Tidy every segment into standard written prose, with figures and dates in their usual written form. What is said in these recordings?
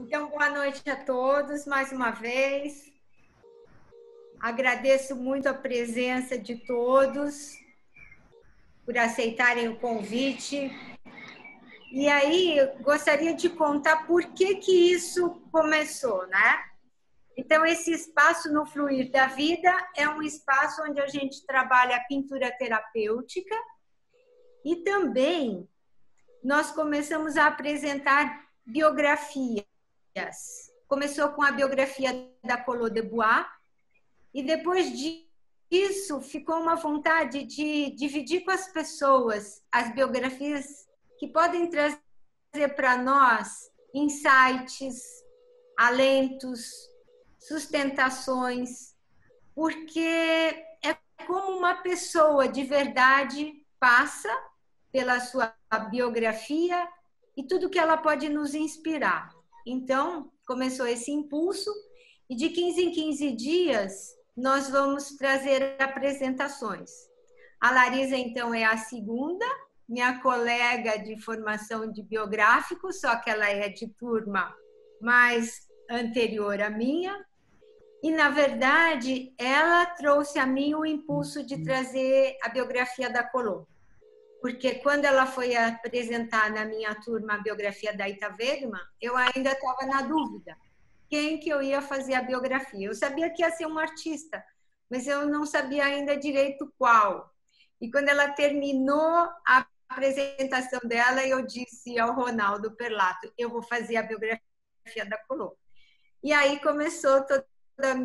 Então, boa noite a todos, mais uma vez. Agradeço muito a presença de todos por aceitarem o convite. E aí, eu gostaria de contar por que isso começou, né? Então, esse espaço no Fluir da Vida é um espaço onde a gente trabalha a pintura terapêutica e também nós começamos a apresentar biografias. Começou com a biografia da Collot d'Herbois e depois disso ficou uma vontade de dividir com as pessoas as biografias que podem trazer para nós insights, alentos, sustentações, porque é como uma pessoa de verdade passa pela sua biografia e tudo que ela pode nos inspirar. Então, começou esse impulso e de 15 em 15 dias nós vamos trazer apresentações. A Larisa, então, é a segunda, minha colega de formação de biográfico, só que ela é de turma mais anterior à minha. E, na verdade, ela trouxe a mim o impulso de trazer a biografia da Collot. Porque quando ela foi apresentar na minha turma a biografia da Ita Wegemann, eu ainda estava na dúvida quem que eu ia fazer a biografia. Eu sabia que ia ser um artista, mas eu não sabia ainda direito qual. E quando ela terminou a apresentação dela, eu disse ao Ronaldo Perlato, eu vou fazer a biografia da Collot. E aí começou toda a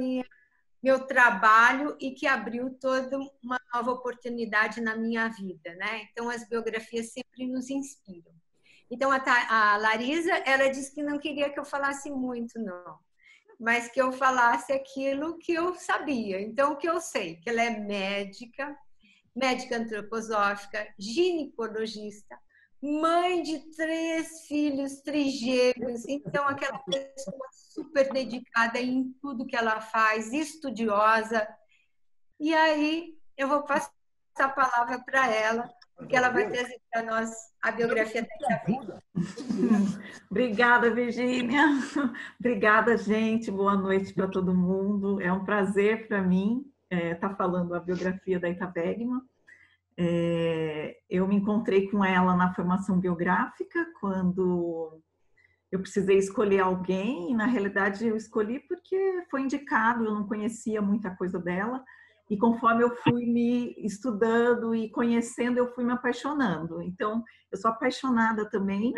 meu trabalho e que abriu toda uma nova oportunidade na minha vida, né? Então, as biografias sempre nos inspiram. Então, a Larisa, ela disse que não queria que eu falasse muito, não, mas que eu falasse aquilo que eu sabia. Então, o que eu sei, que ela é médica, médica antroposófica, ginecologista, mãe de 3 filhos trigêmeos, então aquela pessoa super dedicada em tudo que ela faz, estudiosa. E aí eu vou passar a palavra para ela, porque ela vai trazer para nós a biografia dela. Obrigada, Virgínia. Obrigada, gente. Boa noite para todo mundo. É um prazer para mim estar falando a biografia da Ita Wegemann. Eu me encontrei com ela na formação biográfica, quando eu precisei escolher alguém, e na realidade eu escolhi porque foi indicado, eu não conhecia muita coisa dela, e conforme eu fui me estudando e conhecendo, eu fui me apaixonando. Então, eu sou apaixonada também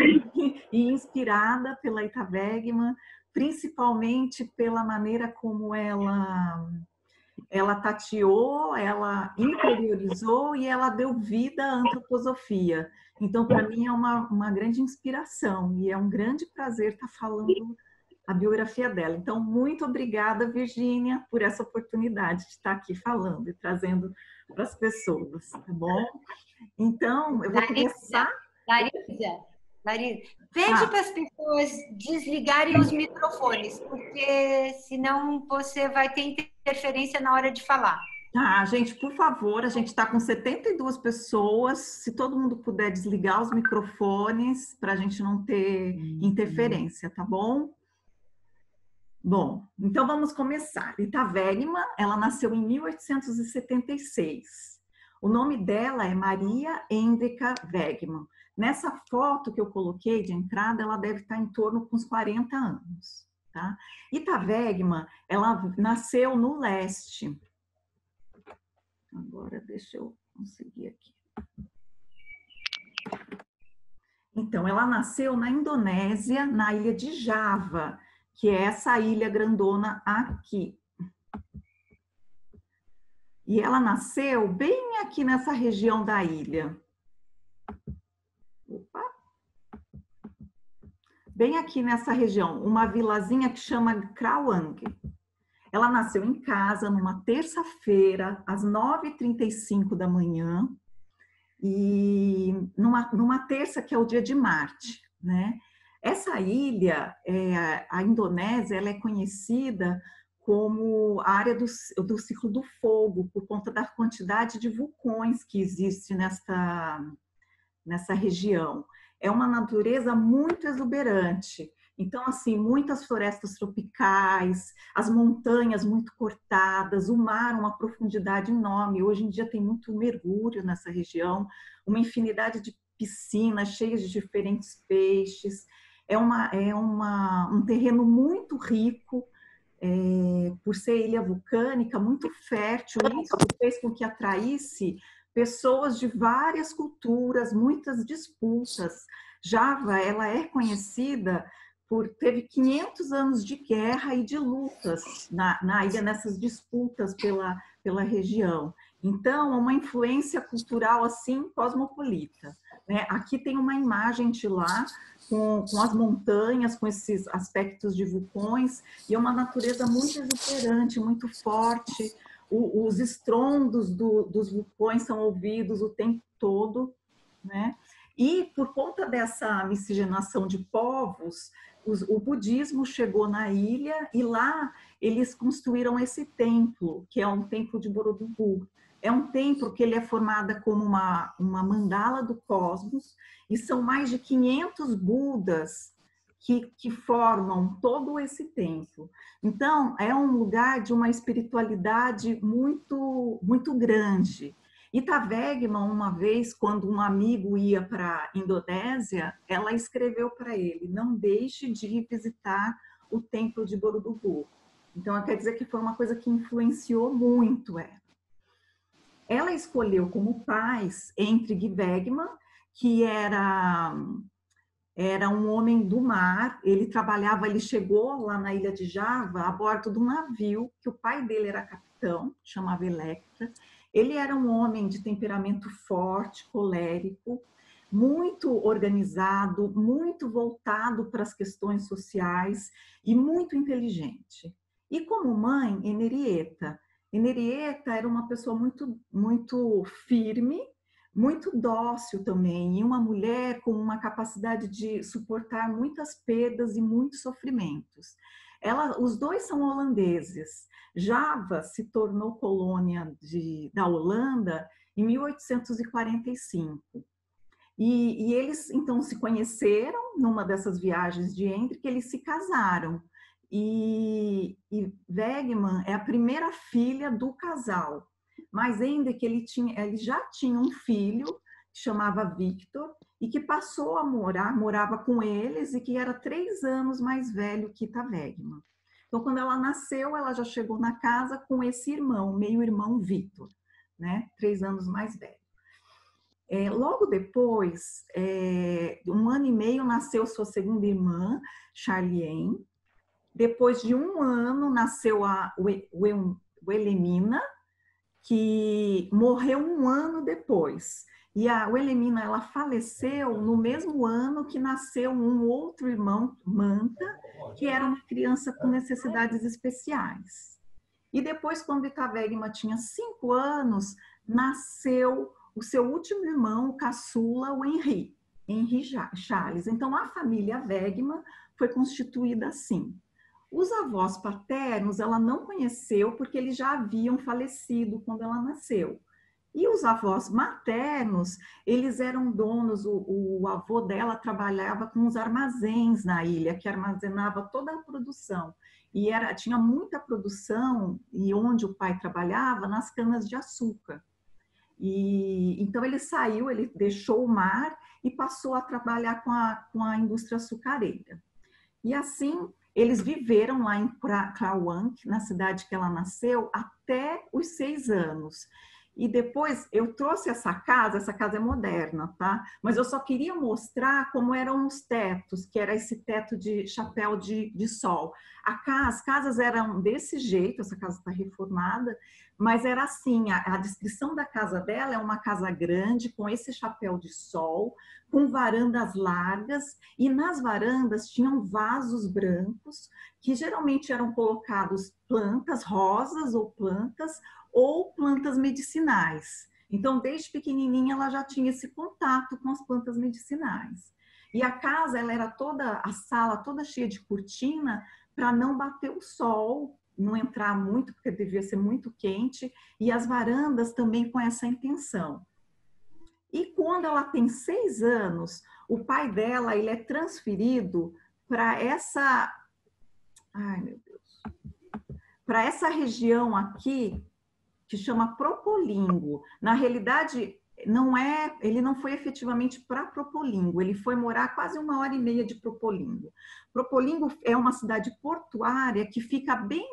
e inspirada pela Ita Wegemann, principalmente pela maneira como ela tateou, ela interiorizou e ela deu vida à antroposofia. Então, para mim, é uma grande inspiração e é um grande prazer estar falando a biografia dela. Então, muito obrigada, Virgínia, por essa oportunidade de estar aqui falando e trazendo para as pessoas, tá bom? Então, eu vou começar... Larisa, pede para as pessoas desligarem os microfones, porque senão você vai ter interferência na hora de falar. Ah, gente, por favor, a gente está com 72 pessoas. Se todo mundo puder desligar os microfones para a gente não ter interferência, tá bom? Bom, então vamos começar. Ita Wegemann, ela nasceu em 1876. O nome dela é Maria Hendrika Wegemann. Nessa foto que eu coloquei de entrada, ela deve estar em torno com uns 40 anos. Tá? Ita Wegemann, ela nasceu no leste. Agora, deixa eu conseguir aqui. Então, ela nasceu na Indonésia, na ilha de Java, que é essa ilha grandona aqui. E ela nasceu bem aqui nessa região da ilha. Opa! Bem aqui nessa região, uma vilazinha que chama Krawang. Ela nasceu em casa numa terça-feira, às 9h35 da manhã, e numa terça que é o dia de Marte, né? Essa ilha, a Indonésia, ela é conhecida como a área do ciclo do fogo, por conta da quantidade de vulcões que existe nessa região. É uma natureza muito exuberante. Então, assim, muitas florestas tropicais, as montanhas muito cortadas, o mar, uma profundidade enorme. Hoje em dia tem muito mergulho nessa região, uma infinidade de piscinas cheias de diferentes peixes. Um terreno muito rico, por ser ilha vulcânica, muito fértil. Isso fez com que atraísse pessoas de várias culturas, muitas disputas. Java, ela é conhecida teve 500 anos de guerra e de lutas na ilha, nessas disputas pela região. Então, é uma influência cultural assim cosmopolita, né? Aqui tem uma imagem de lá com as montanhas, com esses aspectos de vulcões, e é uma natureza muito exuberante, muito forte. Os estrondos dos vulcões são ouvidos o tempo todo, né? E por conta dessa miscigenação de povos, o budismo chegou na ilha e lá eles construíram esse templo, que é um templo de Borobudur. É um templo que ele é formado como uma mandala do cosmos e são mais de 500 Budas que formam todo esse templo. Então, é um lugar de uma espiritualidade muito, muito grande. Itavegma, uma vez, quando um amigo ia para a Indonésia, ela escreveu para ele: não deixe de visitar o templo de Borobudur. Então, quer dizer que foi uma coisa que influenciou muito ela. Ela escolheu como pais entre Givegma, que era um homem do mar, ele chegou lá na ilha de Java a bordo de um navio, que o pai dele era capitão, chamava Electra. Ele era um homem de temperamento forte, colérico, muito organizado, muito voltado para as questões sociais e muito inteligente. E como mãe, Henrietta. Henrietta era uma pessoa muito, muito firme, muito dócil também, e uma mulher com uma capacidade de suportar muitas perdas e muitos sofrimentos. Os dois são holandeses. Java se tornou colônia da Holanda em 1845. E eles, então, se conheceram numa dessas viagens de Hendrik, eles se casaram. E Wegman é a primeira filha do casal. Mas Hendrik, ele já tinha um filho, que chamava Victor, e que passou a morava com eles, e que era 3 anos mais velho que Wegman. Então, quando ela nasceu, ela já chegou na casa com esse irmão, meio-irmão Victor, né? 3 anos mais velho. Logo depois, 1 ano e meio, nasceu sua segunda irmã, Charliane. Depois de 1 ano, nasceu a Wilhelmina, que morreu 1 ano depois. E a Wilhelmina, ela faleceu no mesmo ano que nasceu um outro irmão, Manta, que era uma criança com necessidades especiais. E depois, quando Itavegma tinha 5 anos, nasceu o seu último irmão, o caçula, o Henri Charles. Então, a família Wegman foi constituída assim. Os avós paternos ela não conheceu porque eles já haviam falecido quando ela nasceu. E os avós maternos, eles eram donos, o avô dela trabalhava com os armazéns na ilha, que armazenava toda a produção. E tinha muita produção, e onde o pai trabalhava, nas canas de açúcar. Então ele saiu, ele deixou o mar e passou a trabalhar com a indústria açucareira. E assim, eles viveram lá em Krawank, na cidade que ela nasceu, até os 6 anos. E depois eu trouxe essa casa é moderna, tá? Mas eu só queria mostrar como eram os tetos, que era esse teto de chapéu de sol. As casas eram desse jeito, essa casa está reformada, mas era assim, a descrição da casa dela é uma casa grande, com esse chapéu de sol, com varandas largas, e nas varandas tinham vasos brancos, que geralmente eram colocados plantas rosas ou plantas medicinais. Então, desde pequenininha, ela já tinha esse contato com as plantas medicinais. E a casa, a sala toda cheia de cortina, para não bater o sol, não entrar muito, porque devia ser muito quente, e as varandas também com essa intenção. E quando ela tem 6 anos, o pai dela ele é transferido para essa... Ai, meu Deus. Para essa região aqui, que chama Propolingo. Na realidade, ele não foi efetivamente para Propolingo, ele foi morar quase 1h30 de Propolingo. Propolingo é uma cidade portuária que fica bem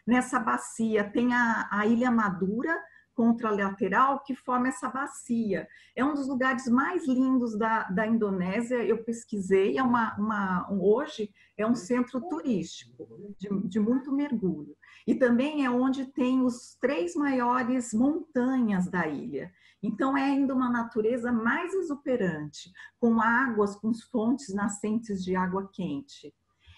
nessa bacia, tem a Ilha Madura contralateral que forma essa bacia. É um dos lugares mais lindos da Indonésia, eu pesquisei, hoje é um centro turístico de muito mergulho. E também é onde tem os 3 maiores montanhas da ilha. Então, é ainda uma natureza mais exuberante, com águas, com fontes nascentes de água quente.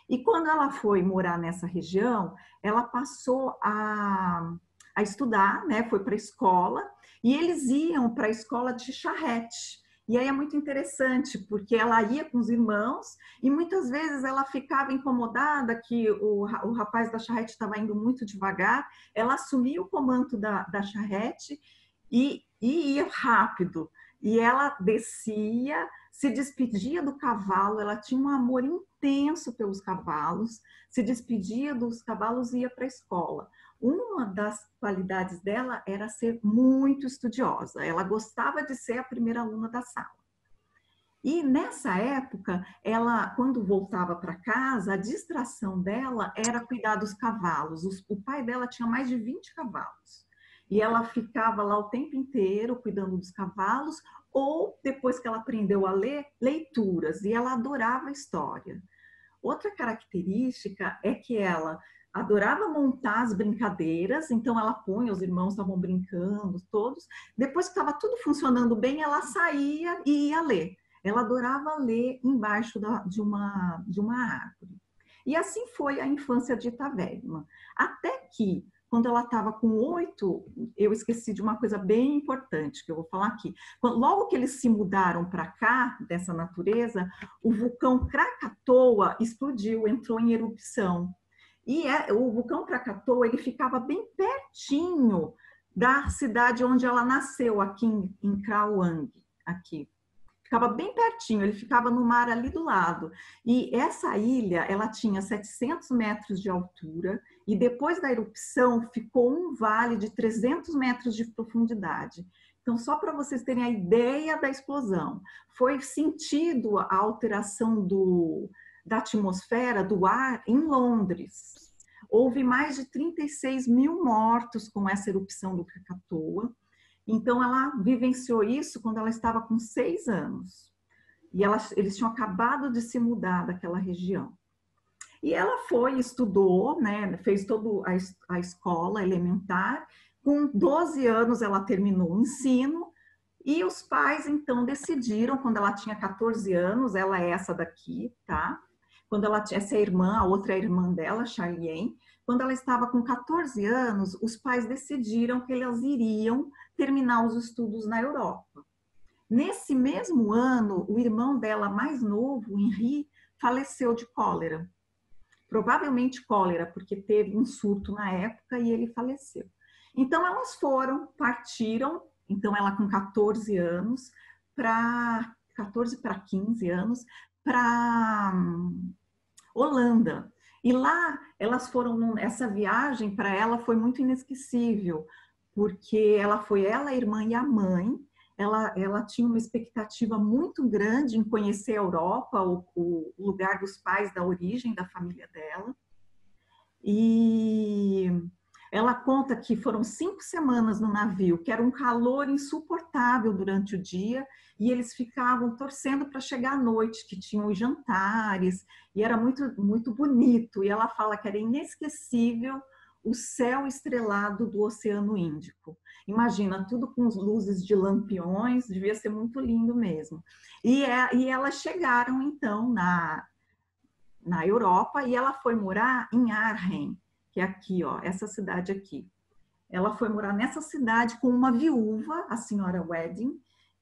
E quando ela foi morar nessa região, ela passou a estudar, né? Foi para a escola, e eles iam para a escola de charrete. E aí é muito interessante, porque ela ia com os irmãos e muitas vezes ela ficava incomodada que o rapaz da charrete estava indo muito devagar, ela assumia o comando da charrete e ia rápido. E ela descia, se despedia do cavalo, ela tinha um amor intenso pelos cavalos, se despedia dos cavalos e ia para a escola. Uma das qualidades dela era ser muito estudiosa. Ela gostava de ser a primeira aluna da sala. E nessa época, ela, quando voltava para casa, a distração dela era cuidar dos cavalos. O pai dela tinha mais de 20 cavalos. E ela ficava lá o tempo inteiro cuidando dos cavalos, ou depois que ela aprendeu a ler, leituras. E ela adorava história. Outra característica é que ela adorava montar as brincadeiras, então ela punha, os irmãos estavam brincando, todos. Depois que estava tudo funcionando bem, ela saía e ia ler. Ela adorava ler embaixo de uma árvore. E assim foi a infância de Itavelma. Até que, quando ela estava com 8, eu esqueci de uma coisa bem importante que eu vou falar aqui. Logo que eles se mudaram para cá, dessa natureza, o vulcão Krakatoa explodiu, entrou em erupção. E o vulcão Krakatoa, ele ficava bem pertinho da cidade onde ela nasceu, aqui em Krawang, aqui. Ficava bem pertinho, ele ficava no mar ali do lado. E essa ilha, ela tinha 700 metros de altura e depois da erupção ficou um vale de 300 metros de profundidade. Então, só para vocês terem a ideia da explosão, foi sentido a alteração da atmosfera, do ar, em Londres. Houve mais de 36 mil mortos com essa erupção do Krakatoa. Então, ela vivenciou isso quando ela estava com 6 anos. E eles tinham acabado de se mudar daquela região. E ela foi, estudou, né, fez toda a escola elementar. Com 12 anos, ela terminou o ensino. E os pais, então, decidiram, quando ela tinha 14 anos, ela é essa daqui, tá? Quando ela tinha essa irmã, a outra irmã dela, Charliane, quando ela estava com 14 anos, os pais decidiram que elas iriam terminar os estudos na Europa. Nesse mesmo ano, o irmão dela mais novo, Henri, faleceu de cólera. Provavelmente cólera, porque teve um surto na época e ele faleceu. Então, elas partiram, então ela com 14 anos, 14 para 15 anos, para Holanda. E lá, elas foram, essa viagem para ela foi muito inesquecível, porque ela, a irmã e a mãe, ela tinha uma expectativa muito grande em conhecer a Europa, o lugar dos pais, da origem da família dela. E ela conta que foram 5 semanas no navio, que era um calor insuportável durante o dia, e eles ficavam torcendo para chegar à noite, que tinham os jantares, e era muito, muito bonito. E ela fala que era inesquecível o céu estrelado do Oceano Índico. Imagina, tudo com luzes de lampiões, devia ser muito lindo mesmo. E elas chegaram, então, na Europa, e ela foi morar em Arnhem, que é aqui, ó, essa cidade aqui. Ela foi morar nessa cidade com uma viúva, a senhora Wedding,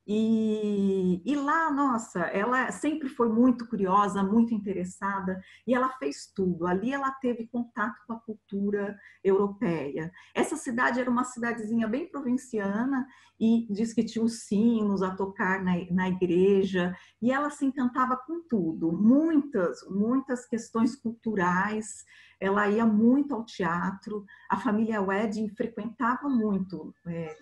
E lá, nossa, ela sempre foi muito curiosa, muito interessada, e ela fez tudo. Ali ela teve contato com a cultura europeia. Essa cidade era uma cidadezinha bem provinciana, e diz que tinha os sinos a tocar na igreja, e ela se encantava com tudo. Muitas questões culturais, ela ia muito ao teatro, a família Wedding frequentava muito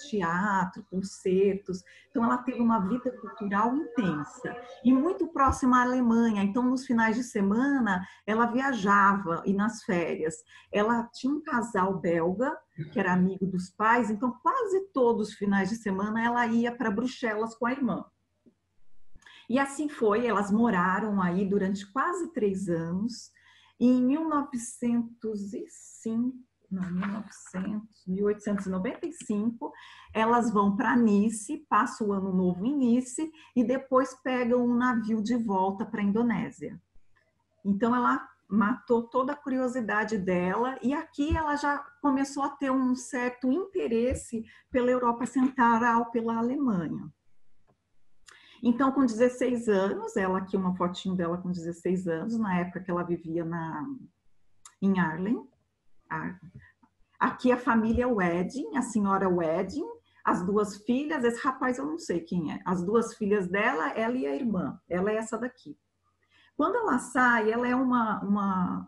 teatro, concertos, então ela teve uma vida cultural intensa e muito próxima à Alemanha. Então, nos finais de semana, ela viajava e nas férias. Ela tinha um casal belga, que era amigo dos pais, então quase todos os finais de semana ela ia para Bruxelas com a irmã. E assim foi, elas moraram aí durante quase 3 anos. E em 1905, não, 1895, elas vão para Nice, passam o ano novo em Nice e depois pegam um navio de volta para a Indonésia. Então ela matou toda a curiosidade dela e aqui ela já começou a ter um certo interesse pela Europa Central, pela Alemanha. Então, com 16 anos, ela aqui, uma fotinho dela com 16 anos, na época que ela vivia em Arlen. Aqui a família Wedding, a senhora Wedding, as 2 filhas, esse rapaz eu não sei quem é, as 2 filhas dela, ela e a irmã, ela é essa daqui. Quando ela sai, ela é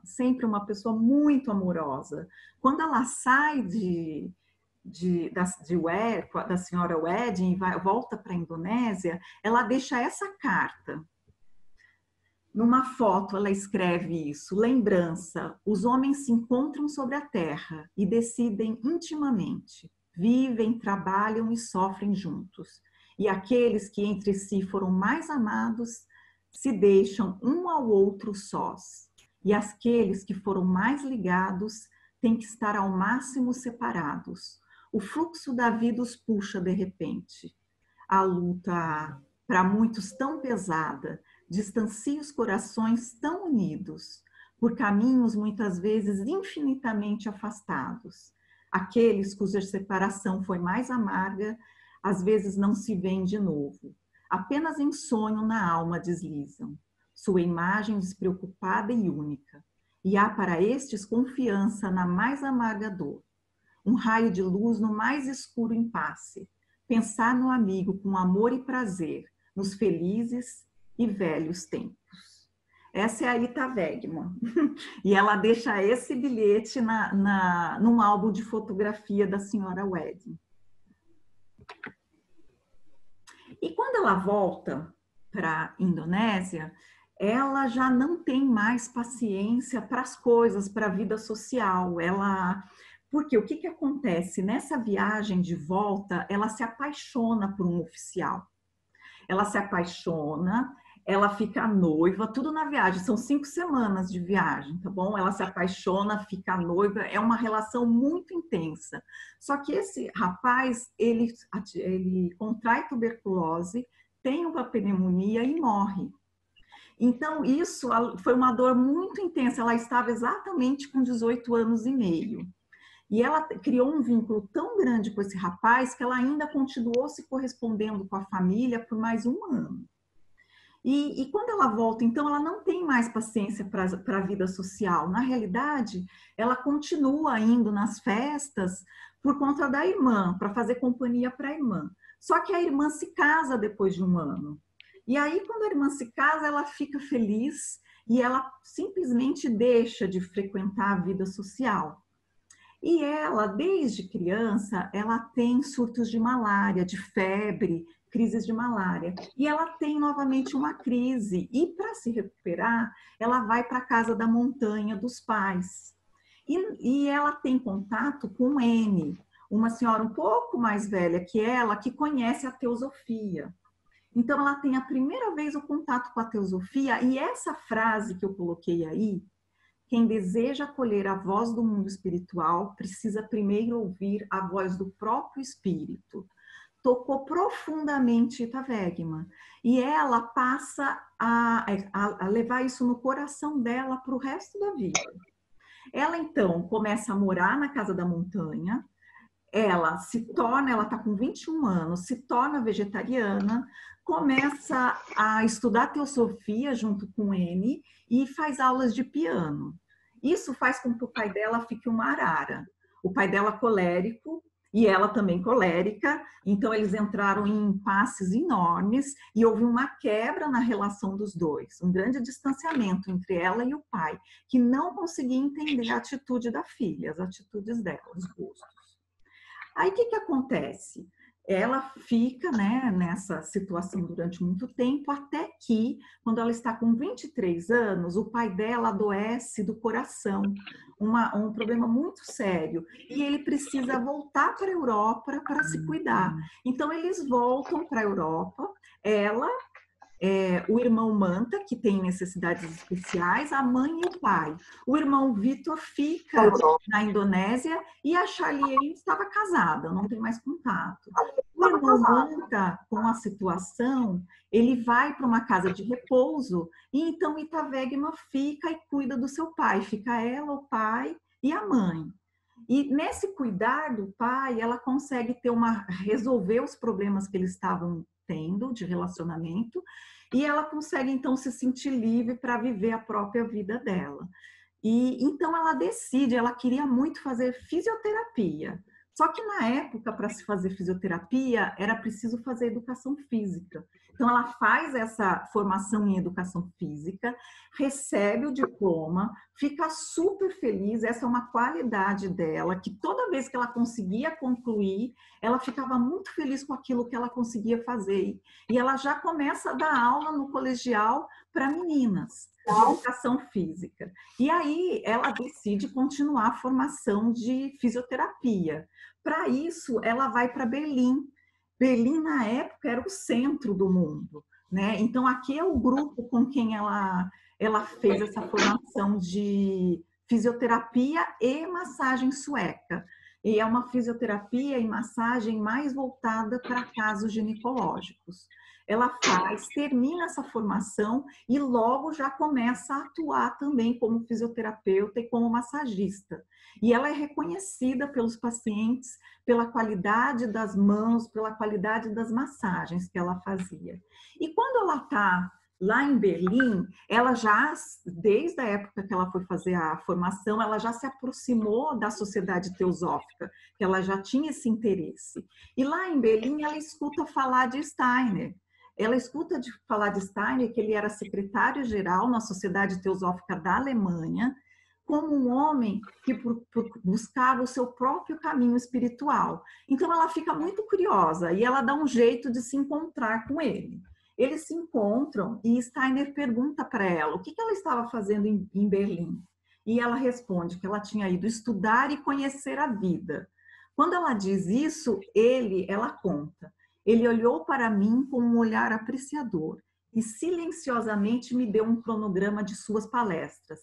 sempre uma pessoa muito amorosa. Quando ela sai da senhora Wedding e volta para a Indonésia, ela deixa essa carta. Numa foto, ela escreve isso: lembrança, os homens se encontram sobre a terra e decidem intimamente, vivem, trabalham e sofrem juntos. E aqueles que entre si foram mais amados se deixam um ao outro sós. E aqueles que foram mais ligados têm que estar ao máximo separados. O fluxo da vida os puxa de repente. A luta, para muitos tão pesada, distancia os corações tão unidos, por caminhos muitas vezes infinitamente afastados. Aqueles cuja separação foi mais amarga, às vezes não se veem de novo. Apenas em sonho na alma deslizam, sua imagem despreocupada e única. E há para estes confiança na mais amarga dor, um raio de luz no mais escuro impasse, pensar no amigo com amor e prazer, nos felizes e velhos tempos. Essa é a Rita Wegman. E ela deixa esse bilhete num álbum de fotografia da senhora Wedding. E quando ela volta para a Indonésia, ela já não tem mais paciência para as coisas, para a vida social. Porque o que acontece? Nessa viagem de volta, ela se apaixona por um oficial. Ela se apaixona, ela fica noiva, tudo na viagem. São 5 semanas de viagem, tá bom? Ela se apaixona, fica noiva, é uma relação muito intensa. Só que esse rapaz, ele contrai tuberculose, tem uma pneumonia e morre. Então, isso foi uma dor muito intensa. Ela estava exatamente com 18 anos e meio. E ela criou um vínculo tão grande com esse rapaz que ela ainda continuou se correspondendo com a família por mais 1 ano. E quando ela volta, então, ela não tem mais paciência para a vida social. Na realidade, ela continua indo nas festas por conta da irmã, para fazer companhia para a irmã. Só que a irmã se casa depois de 1 ano. E aí, quando a irmã se casa, ela fica feliz e ela simplesmente deixa de frequentar a vida social. E ela, desde criança, ela tem surtos de malária, de febre, crises de malária. E ela tem novamente uma crise. E para se recuperar, ela vai para a casa da montanha dos pais. E ela tem contato com N, uma senhora um pouco mais velha que ela, que conhece a teosofia. Então, ela tem a primeira vez o contato com a teosofia. E essa frase que eu coloquei aí, quem deseja acolher a voz do mundo espiritual precisa primeiro ouvir a voz do próprio espírito. Tocou profundamente Rita Wegman. E ela passa a levar isso no coração dela para o resto da vida. Ela, então, começa a morar na Casa da Montanha. ela está com 21 anos, se torna vegetariana, começa a estudar teosofia junto com ele e faz aulas de piano. Isso faz com que o pai dela fique uma arara. O pai dela colérico e ela também colérica, então eles entraram em impasses enormes e houve uma quebra na relação dos dois, um grande distanciamento entre ela e o pai, que não conseguia entender a atitude da filha, as atitudes dela, os gostos. Aí o que acontece? Ela fica, né, nessa situação durante muito tempo, até que, quando ela está com 23 anos, o pai dela adoece do coração, um problema muito sério, e ele precisa voltar para a Europa para se cuidar. Então, eles voltam para a Europa, ela, o irmão Manta, que tem necessidades especiais, a mãe e o pai. O irmão Vitor fica na Indonésia e a Charlie estava casada, não tem mais contato. O irmão Manta, com a situação, ele vai para uma casa de repouso e então Ita Wegman fica e cuida do seu pai. Fica ela, o pai e a mãe. E nesse cuidar do pai, ela consegue resolver os problemas que eles estavam tendo de relacionamento, e ela consegue então se sentir livre para viver a própria vida dela. E então ela decide, ela queria muito fazer fisioterapia. Só que na época, para se fazer fisioterapia, era preciso fazer educação física. Então ela faz essa formação em educação física, recebe o diploma, fica super feliz, essa é uma qualidade dela, que toda vez que ela conseguia concluir, ela ficava muito feliz com aquilo que ela conseguia fazer. E ela já começa a dar aula no colegial para meninas, de educação física. E aí ela decide continuar a formação de fisioterapia. Para isso, ela vai para Berlim. Berlim, na época, era o centro do mundo, né? Então, aqui é o grupo com quem ela fez essa formação de fisioterapia e massagem sueca. E é uma fisioterapia e massagem mais voltada para casos ginecológicos. Ela termina essa formação e logo já começa a atuar também como fisioterapeuta e como massagista. E ela é reconhecida pelos pacientes pela qualidade das mãos, pela qualidade das massagens que ela fazia. E quando ela está lá em Berlim, ela já, desde a época que ela foi fazer a formação, ela já se aproximou da sociedade teosófica, que ela já tinha esse interesse. E lá em Berlim, ela escuta falar de Steiner. Ela escuta falar de Steiner, que ele era secretário-geral na Sociedade Teosófica da Alemanha, como um homem que buscava o seu próprio caminho espiritual. Então, ela fica muito curiosa e ela dá um jeito de se encontrar com ele. Eles se encontram e Steiner pergunta para ela o que ela estava fazendo em Berlim. E ela responde que ela tinha ido estudar e conhecer a vida. Quando ela diz isso, ela conta. Ele olhou para mim com um olhar apreciador e silenciosamente me deu um cronograma de suas palestras.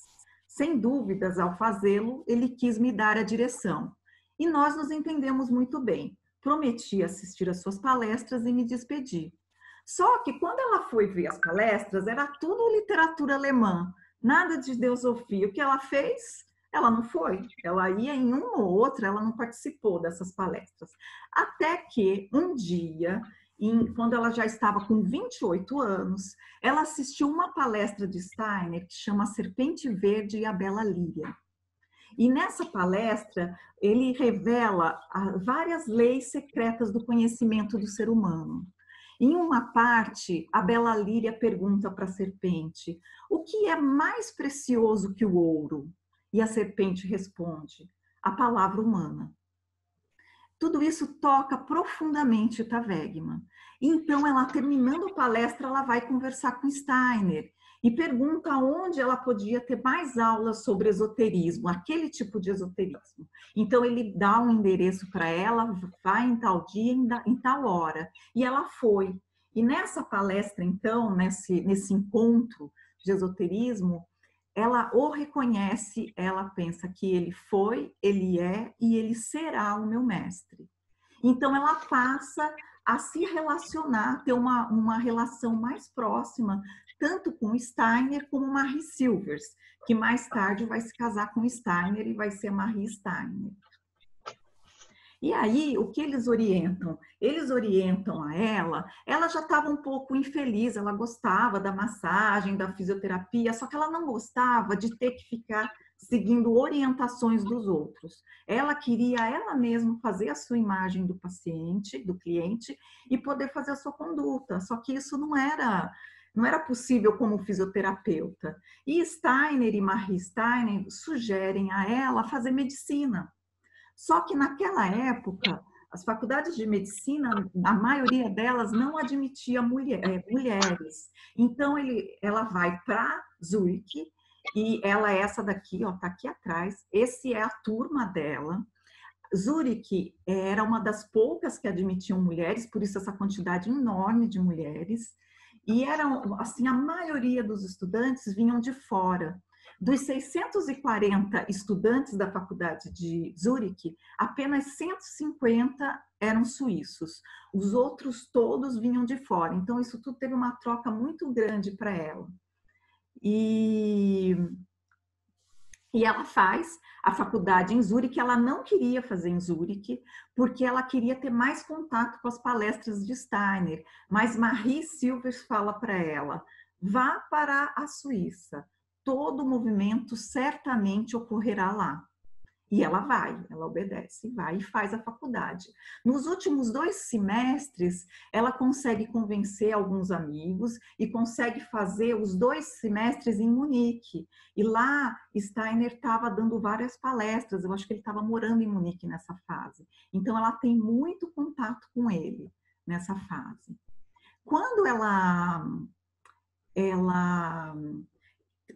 Sem dúvidas, ao fazê-lo, ele quis me dar a direção. E nós nos entendemos muito bem. Prometi assistir às suas palestras e me despedir. Só que quando ela foi ver as palestras, era tudo literatura alemã, nada de teosofia. O que ela fez? Ela não foi. Ela ia em uma ou outra, ela não participou dessas palestras. Até que um dia, quando ela já estava com 28 anos, ela assistiu uma palestra de Steiner que chama Serpente Verde e a Bela Líria. E nessa palestra, ele revela várias leis secretas do conhecimento do ser humano. Em uma parte, a Bela Líria pergunta para a serpente: o que é mais precioso que o ouro? E a serpente responde: a palavra humana. Tudo isso toca profundamente Ita Wegman. Então, ela, terminando a palestra, ela vai conversar com Steiner e pergunta onde ela podia ter mais aulas sobre esoterismo, aquele tipo de esoterismo. Então, ele dá um endereço para ela, vai em tal dia, em tal hora. E ela foi. E nessa palestra, então, nesse encontro de esoterismo, ela o reconhece, ela pensa que ele foi, ele é e ele será o meu mestre. Então, ela passa a se relacionar, ter uma relação mais próxima, tanto com Steiner como Marie Silvers, que mais tarde vai se casar com Steiner e vai ser Marie Steiner. E aí, o que eles orientam? Eles orientam a ela já estava um pouco infeliz, ela gostava da massagem, da fisioterapia, só que ela não gostava de ter que ficar seguindo orientações dos outros. Ela queria ela mesma fazer a sua imagem do paciente, do cliente, e poder fazer a sua conduta. Só que isso não era possível como fisioterapeuta. E Steiner e Marie Steiner sugerem a ela fazer medicina. Só que naquela época, as faculdades de medicina, a maioria delas não admitia mulheres. Então, ela vai para Zurique, e ela é essa daqui, ó, tá aqui atrás. Esse é a turma dela. Zurique era uma das poucas que admitiam mulheres, por isso essa quantidade enorme de mulheres. E eram, assim, a maioria dos estudantes vinham de fora. Dos 640 estudantes da faculdade de Zurique, apenas 150 eram suíços. Os outros todos vinham de fora. Então, isso tudo teve uma troca muito grande para ela. E ela faz a faculdade em Zurique. Ela não queria fazer em Zurique, porque ela queria ter mais contato com as palestras de Steiner. Mas Marie Silvers fala para ela, vá para a Suíça. Todo o movimento certamente ocorrerá lá. E ela vai, ela obedece, vai e faz a faculdade. Nos últimos 2 semestres, ela consegue convencer alguns amigos e consegue fazer os 2 semestres em Munique. E lá, Steiner estava dando várias palestras, eu acho que ele estava morando em Munique nessa fase. Então, ela tem muito contato com ele nessa fase. Quando ela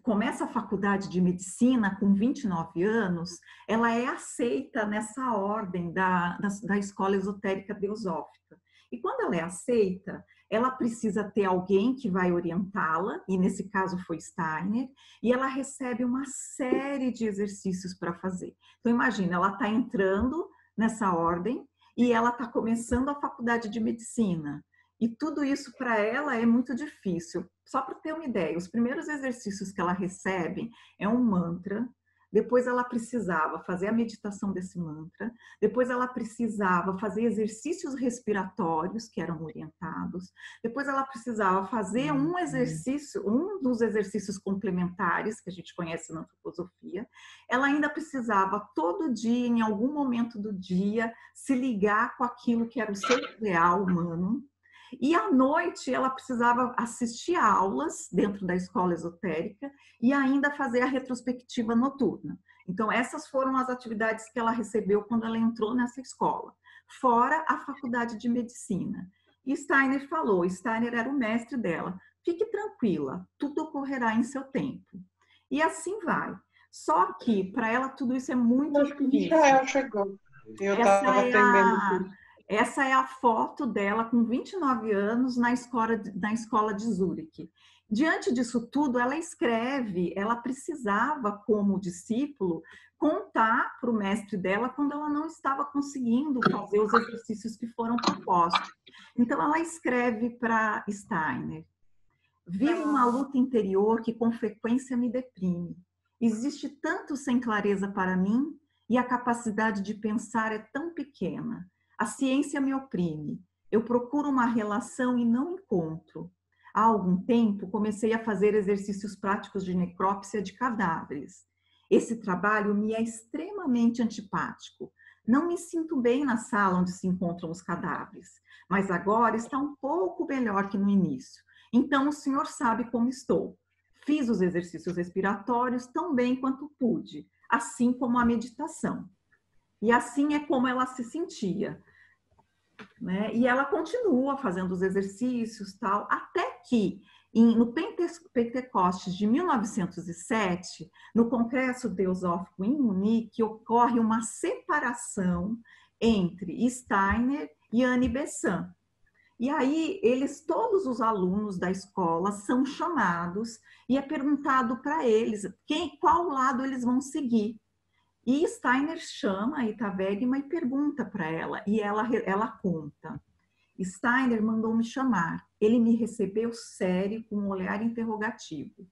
começa a faculdade de medicina com 29 anos, ela é aceita nessa ordem da escola esotérica teosófica. E quando ela é aceita, ela precisa ter alguém que vai orientá-la, e nesse caso foi Steiner, e ela recebe uma série de exercícios para fazer. Então, imagina, ela está entrando nessa ordem e ela está começando a faculdade de medicina. E tudo isso para ela é muito difícil. Só para ter uma ideia, os primeiros exercícios que ela recebe é um mantra, depois ela precisava fazer a meditação desse mantra, depois ela precisava fazer exercícios respiratórios que eram orientados, depois ela precisava fazer um exercício, um dos exercícios complementares que a gente conhece na antroposofia. Ela ainda precisava todo dia, em algum momento do dia, se ligar com aquilo que era o seu ideal humano. E à noite ela precisava assistir a aulas dentro da escola esotérica e ainda fazer a retrospectiva noturna. Então, essas foram as atividades que ela recebeu quando ela entrou nessa escola, fora a faculdade de medicina. E Steiner falou, Steiner era o mestre dela, fique tranquila, tudo ocorrerá em seu tempo. E assim vai. Só que, para ela, tudo isso é muito difícil. Israel chegou. Eu estava atendendo. Essa é a foto dela com 29 anos na escola de Zurique. Diante disso tudo, ela escreve, ela precisava, como discípulo, contar para o mestre dela quando ela não estava conseguindo fazer os exercícios que foram propostos. Então, ela escreve para Steiner, vivo uma luta interior que com frequência me deprime. Existe tanto sem clareza para mim e a capacidade de pensar é tão pequena. A ciência me oprime. Eu procuro uma relação e não encontro. Há algum tempo, comecei a fazer exercícios práticos de necrópsia de cadáveres. Esse trabalho me é extremamente antipático. Não me sinto bem na sala onde se encontram os cadáveres, mas agora está um pouco melhor que no início. Então, o senhor sabe como estou. Fiz os exercícios respiratórios tão bem quanto pude, assim como a meditação. E assim é como ela se sentia. Né? E ela continua fazendo os exercícios, tal, até que no Pentecostes de 1907, no Congresso Teosófico em Munique, ocorre uma separação entre Steiner e Annie Besant. E aí, todos os alunos da escola são chamados e é perguntado para eles qual lado eles vão seguir. E Steiner chama a Ita Wegman e pergunta para ela, e ela conta. Steiner mandou me chamar. Ele me recebeu sério, com um olhar interrogativo.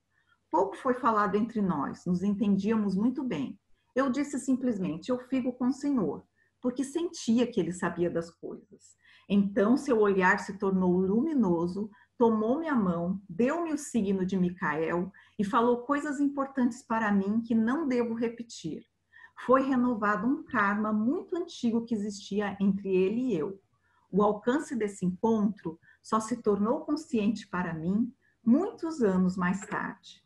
Pouco foi falado entre nós, nos entendíamos muito bem. Eu disse simplesmente, eu fico com o senhor. porque sentia que ele sabia das coisas. Então, seu olhar se tornou luminoso, tomou minha mão, deu-me o signo de Micael e falou coisas importantes para mim que não devo repetir. Foi renovado um karma muito antigo que existia entre ele e eu. O alcance desse encontro só se tornou consciente para mim muitos anos mais tarde.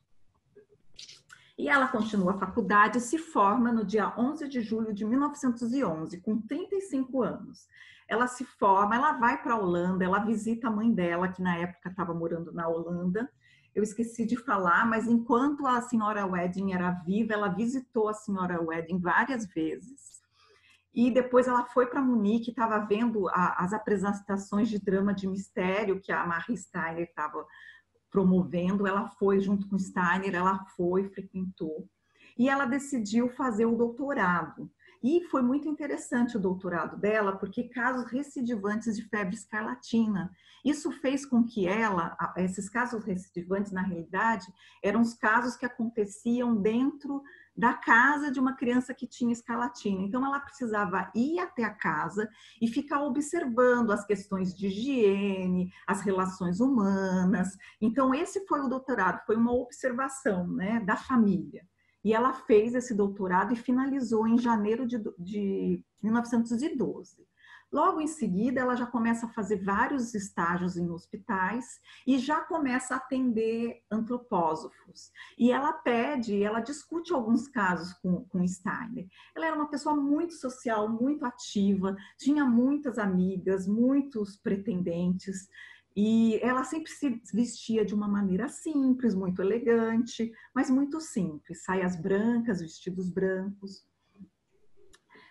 E ela continua a faculdade e se forma no dia 11 de julho de 1911, com 35 anos. Ela se forma, ela vai para a Holanda, ela visita a mãe dela, que na época estava morando na Holanda. Eu esqueci de falar, mas enquanto a senhora Wedding era viva, ela visitou a senhora Wedding várias vezes. E depois ela foi para Munique, estava vendo as apresentações de drama de mistério que a Marie Steiner estava promovendo. Ela foi junto com Steiner, ela foi, frequentou. E ela decidiu fazer o doutorado. E foi muito interessante o doutorado dela, porque casos recidivantes de febre escarlatina. Isso fez com que ela, esses casos recidivantes, na realidade, eram os casos que aconteciam dentro da casa de uma criança que tinha escarlatina. Então, ela precisava ir até a casa e ficar observando as questões de higiene, as relações humanas. Então, esse foi o doutorado, foi uma observação, né, da família. E ela fez esse doutorado e finalizou em janeiro de 1912. Logo em seguida, ela já começa a fazer vários estágios em hospitais e já começa a atender antropósofos. E ela ela discute alguns casos com Steiner. Ela era uma pessoa muito social, muito ativa, tinha muitas amigas, muitos pretendentes. E ela sempre se vestia de uma maneira simples, muito elegante, mas muito simples. Saias brancas, vestidos brancos.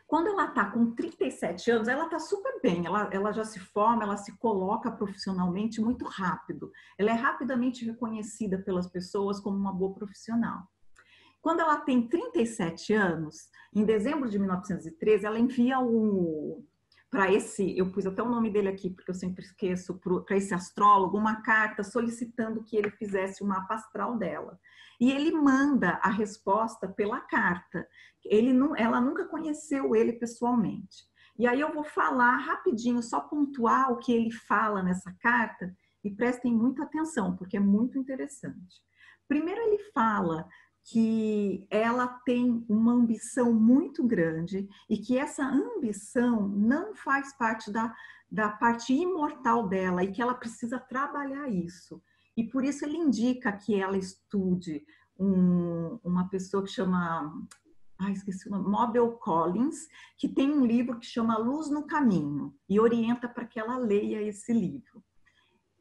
Quando ela está com 37 anos, ela está super bem, ela já se forma, ela se coloca profissionalmente muito rápido. Ela é rapidamente reconhecida pelas pessoas como uma boa profissional. Quando ela tem 37 anos, em dezembro de 1913, ela envia para eu pus até o nome dele aqui, porque eu sempre esqueço, para esse astrólogo, uma carta solicitando que ele fizesse o mapa astral dela. E ele manda a resposta pela carta. Ela nunca conheceu ele pessoalmente. E aí eu vou falar rapidinho, só pontuar o que ele fala nessa carta, e prestem muita atenção, porque é muito interessante. Primeiro ele fala que ela tem uma ambição muito grande e que essa ambição não faz parte da parte imortal dela e que ela precisa trabalhar isso. E por isso ele indica que ela estude uma pessoa que chama, esqueci o nome, Mabel Collins, que tem um livro que chama Luz no Caminho e orienta para que ela leia esse livro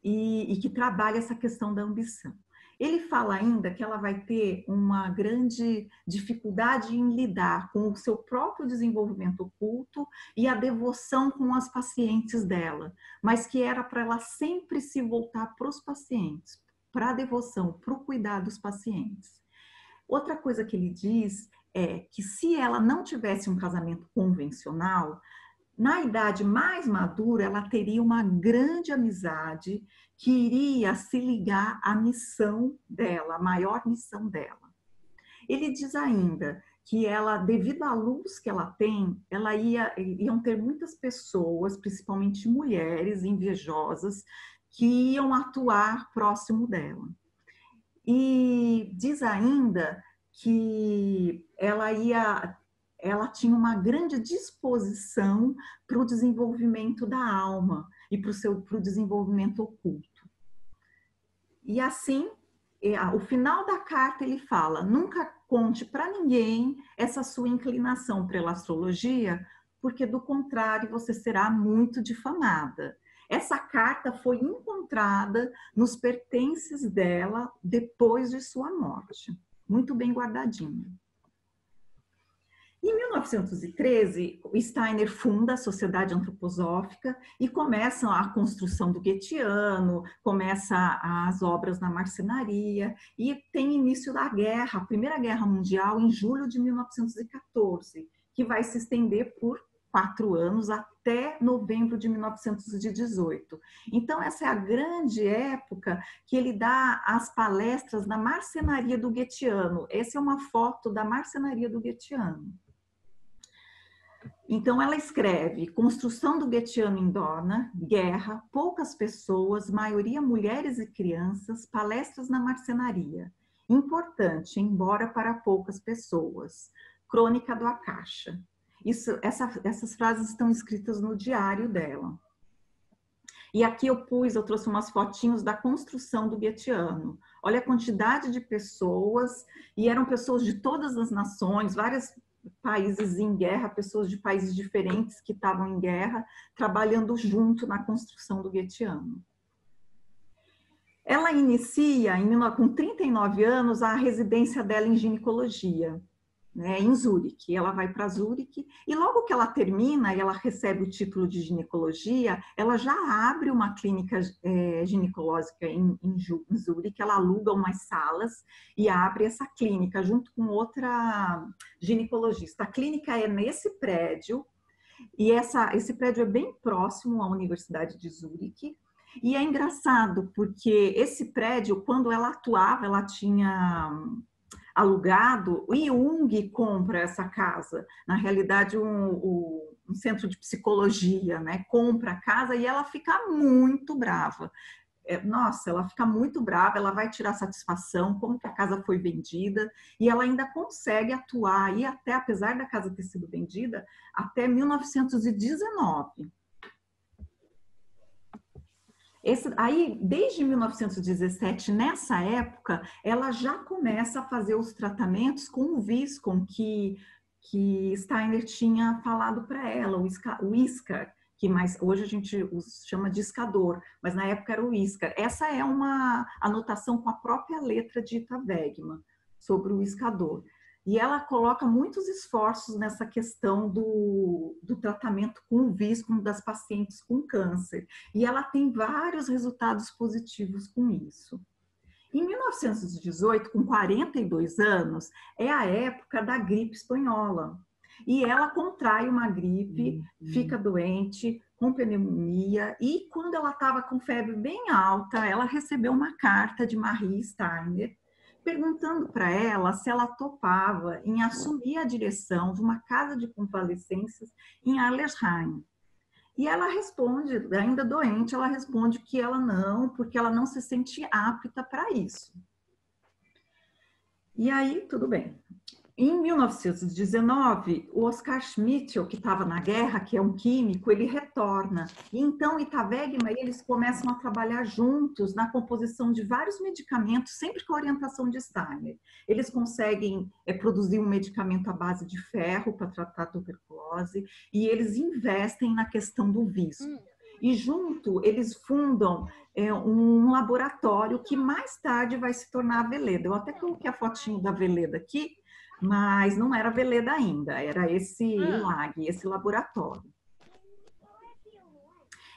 e que trabalha essa questão da ambição. Ele fala ainda que ela vai ter uma grande dificuldade em lidar com o seu próprio desenvolvimento oculto e a devoção com as pacientes dela, mas que era para ela sempre se voltar para os pacientes, para a devoção, para o cuidado dos pacientes. Outra coisa que ele diz é que se ela não tivesse um casamento convencional, na idade mais madura, ela teria uma grande amizade que iria se ligar à missão dela, a maior missão dela. Ele diz ainda que ela, devido à luz que ela tem, iam ter muitas pessoas, principalmente mulheres invejosas, que iam atuar próximo dela. E diz ainda que ela tinha uma grande disposição para o desenvolvimento da alma e para o desenvolvimento oculto. E assim, o final da carta ele fala: nunca conte para ninguém essa sua inclinação pela astrologia, porque do contrário você será muito difamada. Essa carta foi encontrada nos pertences dela depois de sua morte, muito bem guardadinha. Em 1913, Steiner funda a Sociedade Antroposófica e começa a construção do Goetheano, começa as obras na marcenaria e tem início da guerra, a Primeira Guerra Mundial, em julho de 1914, que vai se estender por 4 anos até novembro de 1918. Então, essa é a grande época que ele dá as palestras na marcenaria do Goetheano. Essa é uma foto da marcenaria do Goetheano. Então, ela escreve: construção do Goetheano em Dorna, guerra, poucas pessoas, maioria mulheres e crianças, palestras na marcenaria. Importante, embora para poucas pessoas. Crônica do Akasha. Essas frases estão escritas no diário dela. E aqui eu trouxe umas fotinhos da construção do Goetheano. Olha a quantidade de pessoas, e eram pessoas de todas as nações, vários países em guerra, pessoas de países diferentes que estavam em guerra, trabalhando junto na construção do Goetheano. Ela inicia, com 39 anos, a residência dela em ginecologia, né, em Zurique. Ela vai para Zurique e logo que ela termina e ela recebe o título de ginecologia, ela já abre uma clínica ginecológica em Zurique. Ela aluga umas salas e abre essa clínica junto com outra ginecologista. A clínica é nesse prédio e esse prédio é bem próximo à Universidade de Zurique. E é engraçado porque esse prédio, quando ela atuava, ela tinha alugado, e Jung compra essa casa, na realidade um centro de psicologia, né? Compra a casa e ela fica muito brava. Nossa, ela fica muito brava, ela vai tirar satisfação, como que a casa foi vendida, e ela ainda consegue atuar, e até, apesar da casa ter sido vendida, até 1919. Aí, desde 1917, nessa época, ela já começa a fazer os tratamentos com o Viscon que Steiner tinha falado para ela, o Iscar, que hoje a gente chama de iscador, mas na época era o Iscar. Essa é uma anotação com a própria letra de Ita Wegman sobre o iscador. E ela coloca muitos esforços nessa questão do tratamento com o Viscon das pacientes com câncer. E ela tem vários resultados positivos com isso. Em 1918, com 42 anos, é a época da gripe espanhola. E ela contrai uma gripe, fica doente, com pneumonia, e quando ela estava com febre bem alta, ela recebeu uma carta de Marie Steiner, perguntando para ela se ela topava em assumir a direção de uma casa de convalescências em Arlesheim. E ela responde, ainda doente, ela responde que ela não, porque ela não se sente apta para isso. E aí, tudo bem. Em 1919, o Oskar Schmidt, que estava na guerra, que é um químico, ele retorna. E então, Ita Wegman e eles começam a trabalhar juntos na composição de vários medicamentos, sempre com a orientação de Steiner. Eles conseguem produzir um medicamento à base de ferro para tratar a tuberculose e eles investem na questão do Viscon. E junto, eles fundam um laboratório que mais tarde vai se tornar a Veleda. Eu até coloquei a fotinho da Veleda aqui, mas não era Veleda ainda, era esse LAG, esse laboratório.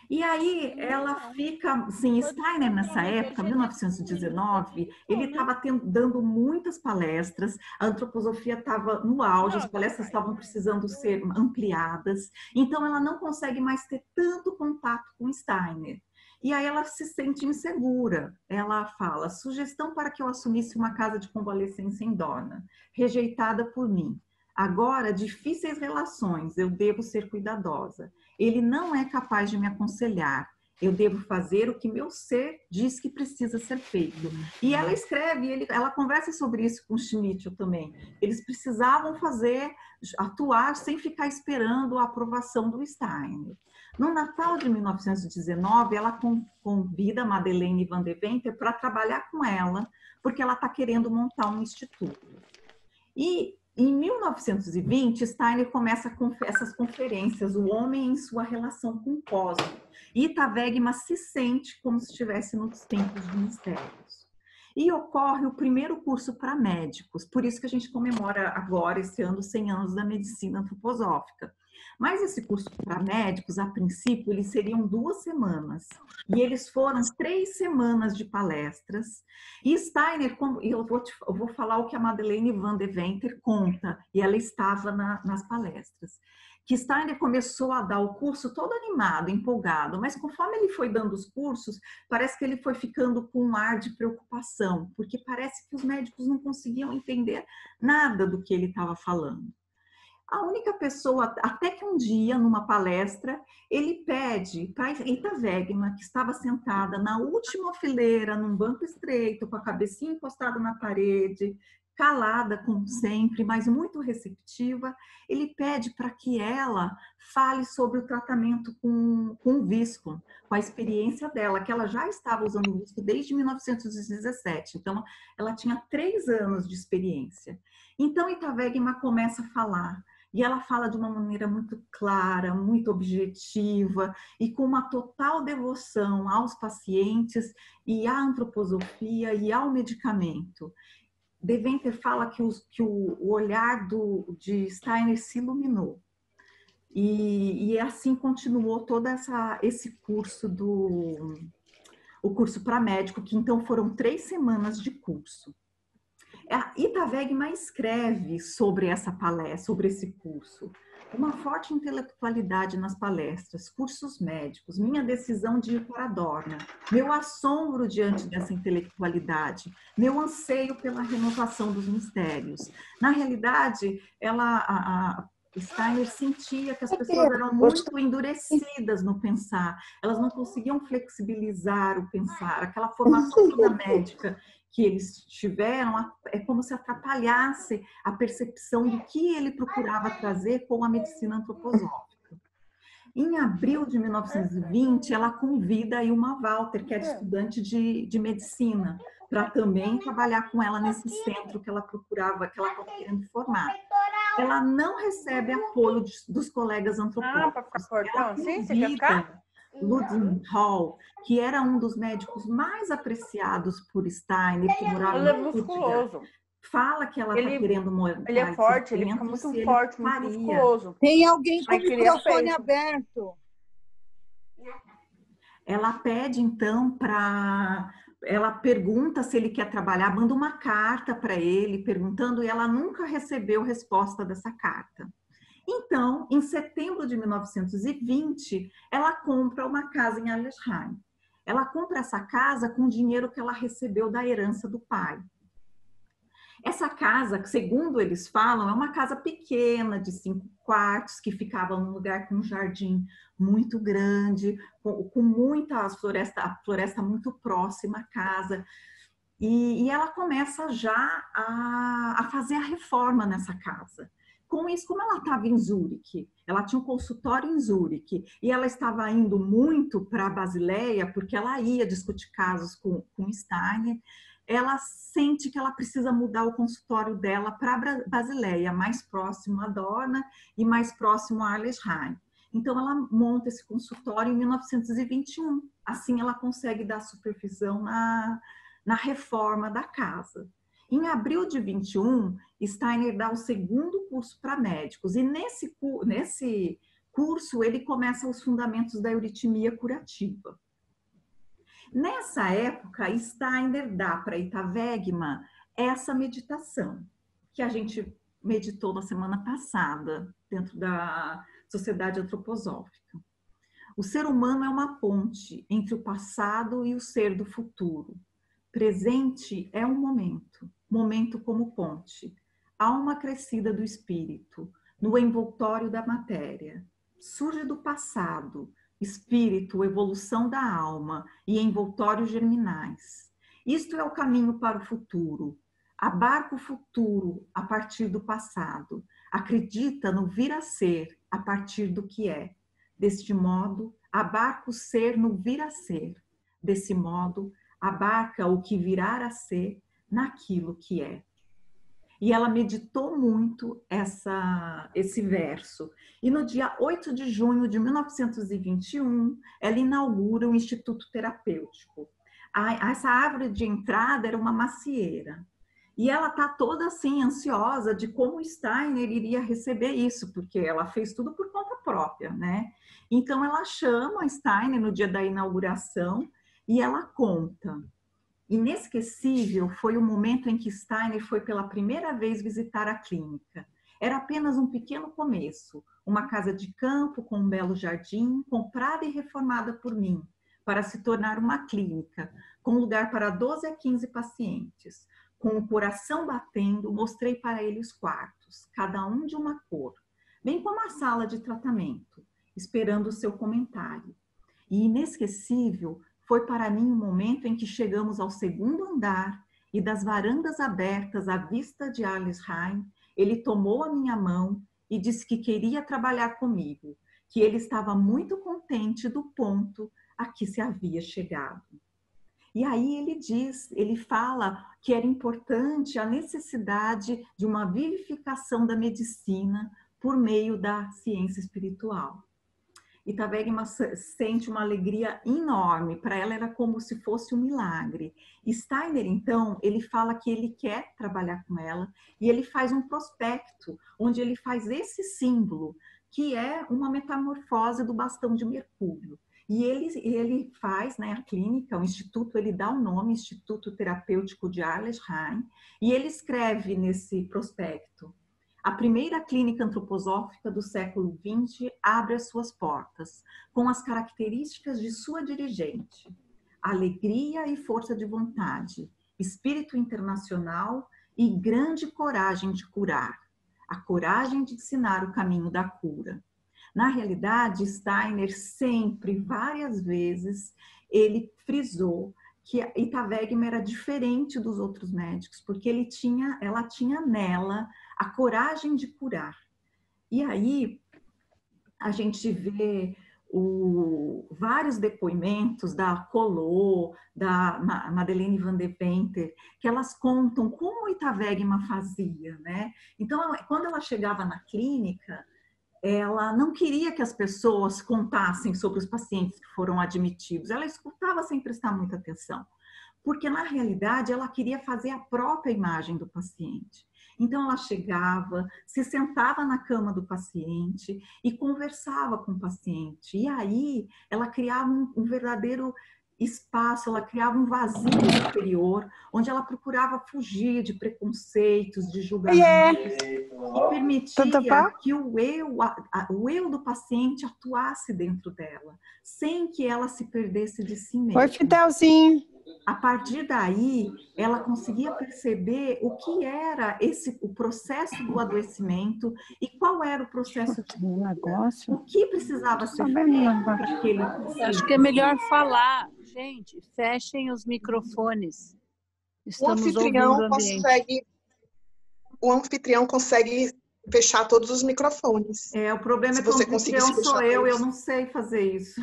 E aí ela fica, assim, Steiner nessa época, 1919, ele estava dando muitas palestras, a antroposofia estava no auge, as palestras estavam precisando ser ampliadas, então ela não consegue mais ter tanto contato com Steiner. E aí ela se sente insegura. Ela fala: sugestão para que eu assumisse uma casa de convalescência em Dorna, rejeitada por mim. Agora, difíceis relações, eu devo ser cuidadosa. Ele não é capaz de me aconselhar. Eu devo fazer o que meu ser diz que precisa ser feito. E ela escreve, ela conversa sobre isso com Schmidt também. Eles precisavam atuar sem ficar esperando a aprovação do Steiner. No Natal de 1919, ela convida a Madeleine van de Venter para trabalhar com ela, porque ela está querendo montar um instituto. E em 1920, Steiner começa essas conferências, o homem em sua relação com o cosmos. E Ita Wegman se sente como se estivesse nos tempos de mistérios. E ocorre o primeiro curso para médicos, por isso que a gente comemora agora, esse ano, 100 anos da medicina antroposófica. Mas esse curso para médicos, a princípio, eles seriam 2 semanas. E eles foram 3 semanas de palestras. E Steiner, eu vou falar o que a Madeleine van de Venter conta, e ela estava nas palestras. Que Steiner começou a dar o curso todo animado, empolgado, mas conforme ele foi dando os cursos, parece que ele foi ficando com um ar de preocupação, porque parece que os médicos não conseguiam entender nada do que ele estava falando. A única pessoa, até que um dia, numa palestra, ele pede para Eita Wegman, que estava sentada na última fileira, num banco estreito, com a cabecinha encostada na parede, calada como sempre, mas muito receptiva, ele pede para que ela fale sobre o tratamento com o Visco, com a experiência dela, que ela já estava usando o Visco desde 1917, então ela tinha 3 anos de experiência. Então Eita Wegman começa a falar, e ela fala de uma maneira muito clara, muito objetiva e com uma total devoção aos pacientes e à antroposofia e ao medicamento. Deventer fala que o olhar de Steiner se iluminou. E assim continuou todo esse curso o curso para médico, que então foram 3 semanas de curso. A Eita Wegman escreve sobre essa palestra, sobre esse curso. Uma forte intelectualidade nas palestras, cursos médicos, minha decisão de ir para a Dorna, meu assombro diante dessa intelectualidade, meu anseio pela renovação dos mistérios. Na realidade, Steiner sentia que as pessoas eram muito endurecidas no pensar, elas não conseguiam flexibilizar o pensar, aquela formação toda médica que eles tiveram, é como se atrapalhasse a percepção do que ele procurava trazer com a medicina antroposófica. Em abril de 1920, ela convida a Ilma Walter, que era estudante de medicina, para também trabalhar com ela nesse centro que ela procurava, que ela estava querendo formar. Ela não recebe apoio dos colegas antropólogos. Ela convida Ludwig Hall, que era um dos médicos mais apreciados por Steiner, que morava em Stuttgart, fala que ela está querendo morar. Ele é forte, ele fica muito forte, muito musculoso. Tem alguém com o microfone aberto. Ela pede, então, ela pergunta se ele quer trabalhar, manda uma carta para ele, perguntando, e ela nunca recebeu resposta dessa carta. Então, em setembro de 1920, ela compra uma casa em Allesheim. Ela compra essa casa com o dinheiro que ela recebeu da herança do pai. Essa casa, segundo eles falam, é uma casa pequena, de 5 quartos, que ficava num lugar com um jardim muito grande, com muita floresta, a floresta muito próxima à casa. E ela começa já a fazer a reforma nessa casa. Com isso, como ela estava em Zurique, ela tinha um consultório em Zurique, e ela estava indo muito para a Basileia, porque ela ia discutir casos com Steiner, ela sente que ela precisa mudar o consultório dela para Basileia, mais próximo à Dorna e mais próximo a Allesheim. Então, ela monta esse consultório em 1921. Assim, ela consegue dar supervisão na reforma da casa. Em abril de 21, Steiner dá o segundo curso para médicos, e nesse curso ele começa os fundamentos da euritmia curativa. Nessa época, Steiner dá para Eita Wegman essa meditação, que a gente meditou na semana passada, dentro da Sociedade Antroposófica. O ser humano é uma ponte entre o passado e o ser do futuro. Presente é um momento como ponte, alma crescida do espírito, no envoltório da matéria. Surge do passado, espírito, evolução da alma e envoltórios germinais. Isto é o caminho para o futuro. Abarca o futuro a partir do passado. Acredita no vir a ser a partir do que é. Deste modo, abarca o ser no vir a ser. Desse modo, abarca o que virá a ser naquilo que é. E ela meditou muito esse verso. E no dia 8 de junho de 1921, ela inaugura o Instituto Terapêutico. Essa árvore de entrada era uma macieira. E ela está toda assim, ansiosa de como Steiner iria receber isso, porque ela fez tudo por conta própria, né? Então ela chama Steiner no dia da inauguração e ela conta. Inesquecível foi o momento em que Steiner foi pela primeira vez visitar a clínica. Era apenas um pequeno começo, uma casa de campo com um belo jardim, comprada e reformada por mim, para se tornar uma clínica, com lugar para 12 a 15 pacientes. Com o coração batendo, mostrei para ele os quartos, cada um de uma cor. bem como a sala de tratamento, esperando o seu comentário. E inesquecível foi para mim o momento em que chegamos ao segundo andar e das varandas abertas à vista de Arlesheim, ele tomou a minha mão e disse que queria trabalhar comigo, que ele estava muito contente do ponto a que se havia chegado. E aí ele fala que era importante a necessidade de uma vivificação da medicina por meio da ciência espiritual. Ita Wegemann sente uma alegria enorme, para ela era como se fosse um milagre. Steiner, então, ele fala que ele quer trabalhar com ela e ele faz um prospecto, onde ele faz esse símbolo, que é uma metamorfose do bastão de Mercúrio. E ele faz, né, a clínica, o instituto, ele dá o nome, Instituto Terapêutico de Arlesheim, e ele escreve nesse prospecto: a primeira clínica antroposófica do século XX abre as suas portas, com as características de sua dirigente: alegria e força de vontade, espírito internacional e grande coragem de curar, a coragem de ensinar o caminho da cura. Na realidade, Steiner sempre, várias vezes, ele frisou que Ita Wegemann era diferente dos outros médicos, porque ela tinha nela a coragem de curar. E aí a gente vê vários depoimentos da Collot, da Madeleine van de Venter, que elas contam como Ita Wegemann fazia, né? Então, quando ela chegava na clínica, ela não queria que as pessoas contassem sobre os pacientes que foram admitidos. Ela escutava sem prestar muita atenção, porque na realidade ela queria fazer a própria imagem do paciente. Então ela chegava, se sentava na cama do paciente e conversava com o paciente. E aí ela criava um verdadeiro espaço, ela criava um vazio interior, onde ela procurava fugir de preconceitos, de julgamentos, e permitia que o eu do paciente atuasse dentro dela, sem que ela se perdesse de si mesma. Oi, Fidelzinho. A partir daí, ela conseguia perceber o que era o processo do adoecimento e qual era o processo de negócio, o que precisava ser feito para aquele paciente. Acho que é melhor falar. Gente, fechem os microfones. Estamos ouvindo o ambiente. O anfitrião consegue fechar todos os microfones. O problema é que o anfitrião sou eu não sei fazer isso.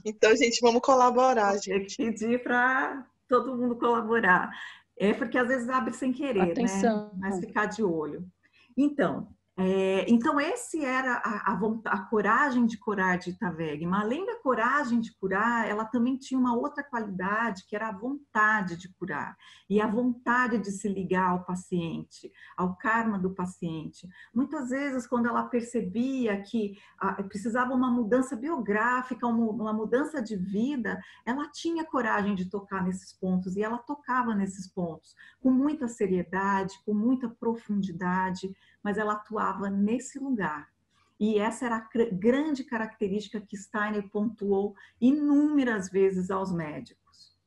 Então, gente, vamos colaborar, gente. Tem que pedir para todo mundo colaborar. É porque às vezes abre sem querer, atenção, né? Mas ficar de olho. Então esse era a coragem de curar de Ita Wegemann. Além da coragem de curar, ela também tinha uma outra qualidade, que era a vontade de curar. E a vontade de se ligar ao paciente, ao karma do paciente. Muitas vezes, quando ela percebia que precisava uma mudança biográfica, uma mudança de vida, ela tinha coragem de tocar nesses pontos. E ela tocava nesses pontos com muita seriedade, com muita profundidade, mas ela atuava nesse lugar. E essa era a grande característica que Steiner pontuou inúmeras vezes aos médicos.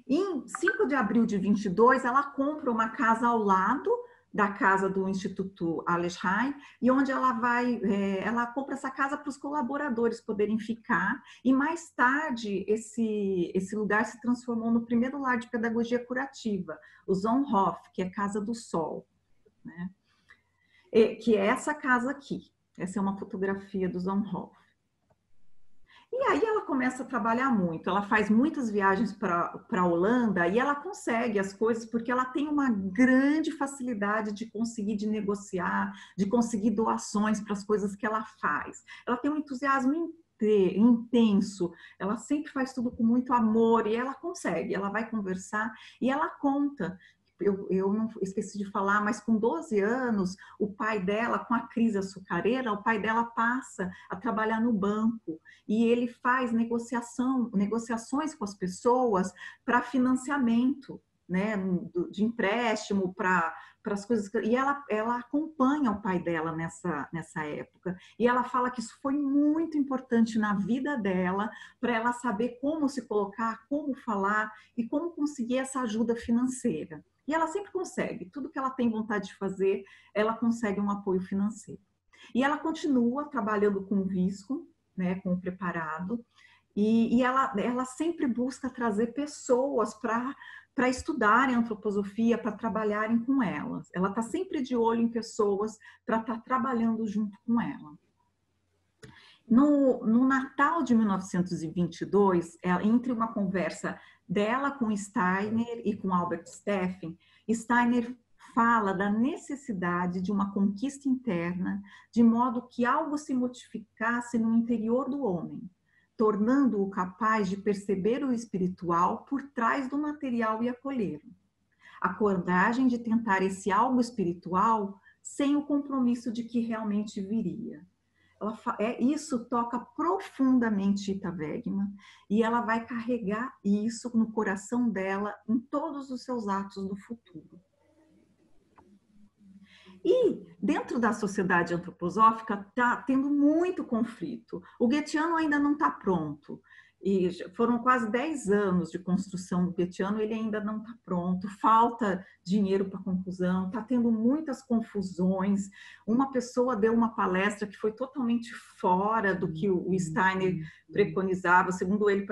Em 5 de abril de 22, ela compra uma casa ao lado da casa do Instituto Arlesheim, e onde ela compra essa casa para os colaboradores poderem ficar, e mais tarde esse lugar se transformou no primeiro lar de pedagogia curativa, o Zonhof, que é Casa do Sol, né? Que é essa casa aqui. Essa é uma fotografia do Zonhof. E aí ela começa a trabalhar muito, ela faz muitas viagens para a Holanda e ela consegue as coisas porque ela tem uma grande facilidade de negociar, de conseguir doações para as coisas que ela faz. Ela tem um entusiasmo intenso, ela sempre faz tudo com muito amor e ela consegue, ela vai conversar e ela conta. Eu não esqueci de falar, mas com 12 anos, o pai dela, com a crise açucareira, o pai dela passa a trabalhar no banco e ele faz negociações com as pessoas para financiamento, né, de empréstimo para as coisas. E ela acompanha o pai dela nessa época. E ela fala que isso foi muito importante na vida dela, para ela saber como se colocar, como falar e como conseguir essa ajuda financeira. E ela sempre consegue, tudo que ela tem vontade de fazer, ela consegue um apoio financeiro. E ela continua trabalhando com o visco, né, com o preparado, e ela sempre busca trazer pessoas para estudarem antroposofia, para trabalharem com elas. Ela está sempre de olho em pessoas para estar trabalhando junto com ela. No Natal de 1922, entre uma conversa dela com Steiner e com Albert Steffen, Steiner fala da necessidade de uma conquista interna, de modo que algo se modificasse no interior do homem, tornando-o capaz de perceber o espiritual por trás do material e acolhê-lo. A coragem de tentar esse algo espiritual sem o compromisso de que realmente viria. Isso toca profundamente Ita Wegemann e ela vai carregar isso no coração dela em todos os seus atos do futuro. E dentro da sociedade antroposófica está tendo muito conflito. O Goetheano ainda não está pronto. E foram quase 10 anos de construção do Goetheano, ele ainda não está pronto, falta dinheiro para conclusão, está tendo muitas confusões. Uma pessoa deu uma palestra que foi totalmente fora do que o Steiner preconizava, segundo ele,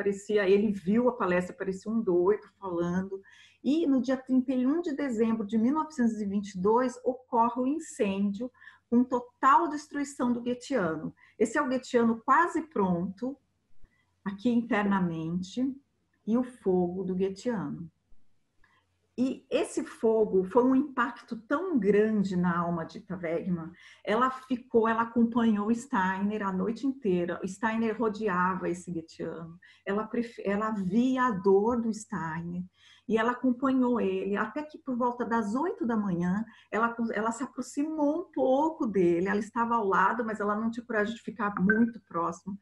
ele viu a palestra, parecia um doido falando. E no dia 31 de dezembro de 1922 ocorre o incêndio com total destruição do Goetheano. Esse é o Goetheano quase pronto, aqui internamente, e o fogo do Goetheano. E esse fogo foi um impacto tão grande na alma de Ita Wegemann, ela acompanhou Steiner a noite inteira, Steiner rodeava esse Goetheano, ela via a dor do Steiner, e ela acompanhou ele, até que por volta das 8 da manhã, ela se aproximou um pouco dele, ela estava ao lado, mas ela não tinha coragem de ficar muito próximo,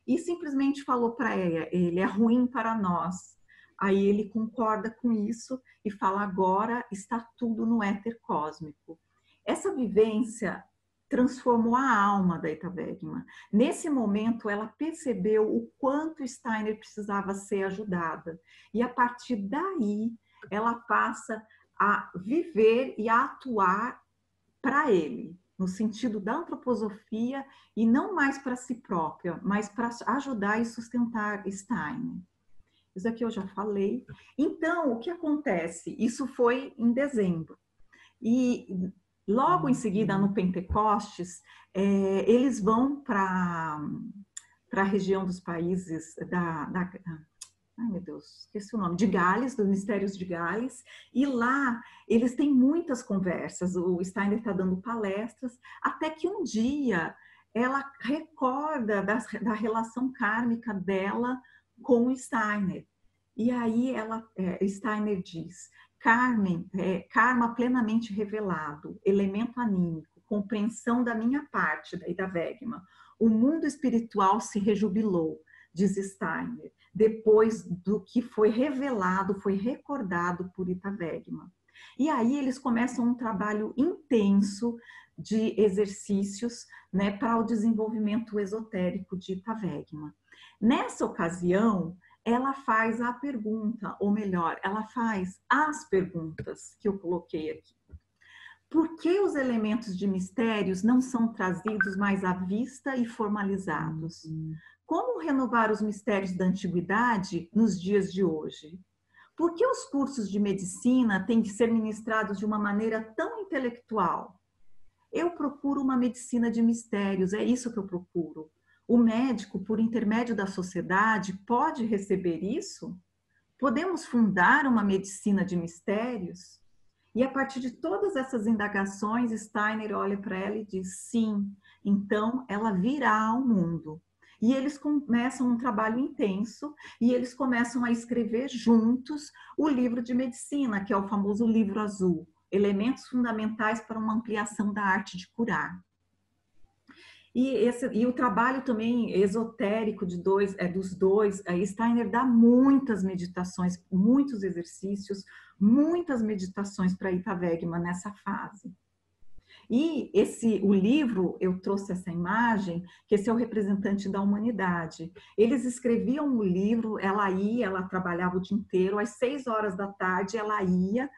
e simplesmente falou para ele, é ruim para nós. Aí ele concorda com isso e fala, agora está tudo no éter cósmico. Essa vivência transformou a alma da Ita Wegemann. Nesse momento, ela percebeu o quanto Steiner precisava ser ajudada. E a partir daí, ela passa a viver e a atuar para ele, no sentido da antroposofia, e não mais para si própria, mas para ajudar e sustentar Steiner. Isso aqui eu já falei. Então, o que acontece? Isso foi em dezembro. E logo em seguida, no Pentecostes, eles vão para a região dos países ai meu Deus, esqueci o nome, de Gales, dos Mistérios de Gales, e lá eles têm muitas conversas, o Steiner está dando palestras, até que um dia ela recorda da relação kármica dela com o Steiner. E aí Steiner diz, karma plenamente revelado, elemento anímico, compreensão da minha parte, da Ita Wegemann. O mundo espiritual se rejubilou, diz Steiner, depois do que foi revelado, foi recordado por Ita Wegemann. E aí eles começam um trabalho intenso de exercícios, né, para o desenvolvimento esotérico de Ita Wegemann. Nessa ocasião, ela faz a pergunta, ou melhor, ela faz as perguntas que eu coloquei aqui. Por que os elementos de mistérios não são trazidos mais à vista e formalizados? Como renovar os mistérios da antiguidade nos dias de hoje? Por que os cursos de medicina têm que ser ministrados de uma maneira tão intelectual? Eu procuro uma medicina de mistérios, é isso que eu procuro. O médico, por intermédio da sociedade, pode receber isso? Podemos fundar uma medicina de mistérios? E a partir de todas essas indagações, Steiner olha para ela e diz, sim, então ela virá ao mundo. E eles começam um trabalho intenso e eles começam a escrever juntos o livro de medicina, que é o famoso livro azul, Elementos Fundamentais para uma Ampliação da Arte de Curar. E o trabalho também esotérico dos dois, Steiner dá muitas meditações, muitos exercícios, muitas meditações para Ita Wegemann nessa fase. E o livro, eu trouxe essa imagem, que esse é o representante da humanidade. Eles escreviam o livro, ela trabalhava o dia inteiro, às 6 horas da tarde ela ia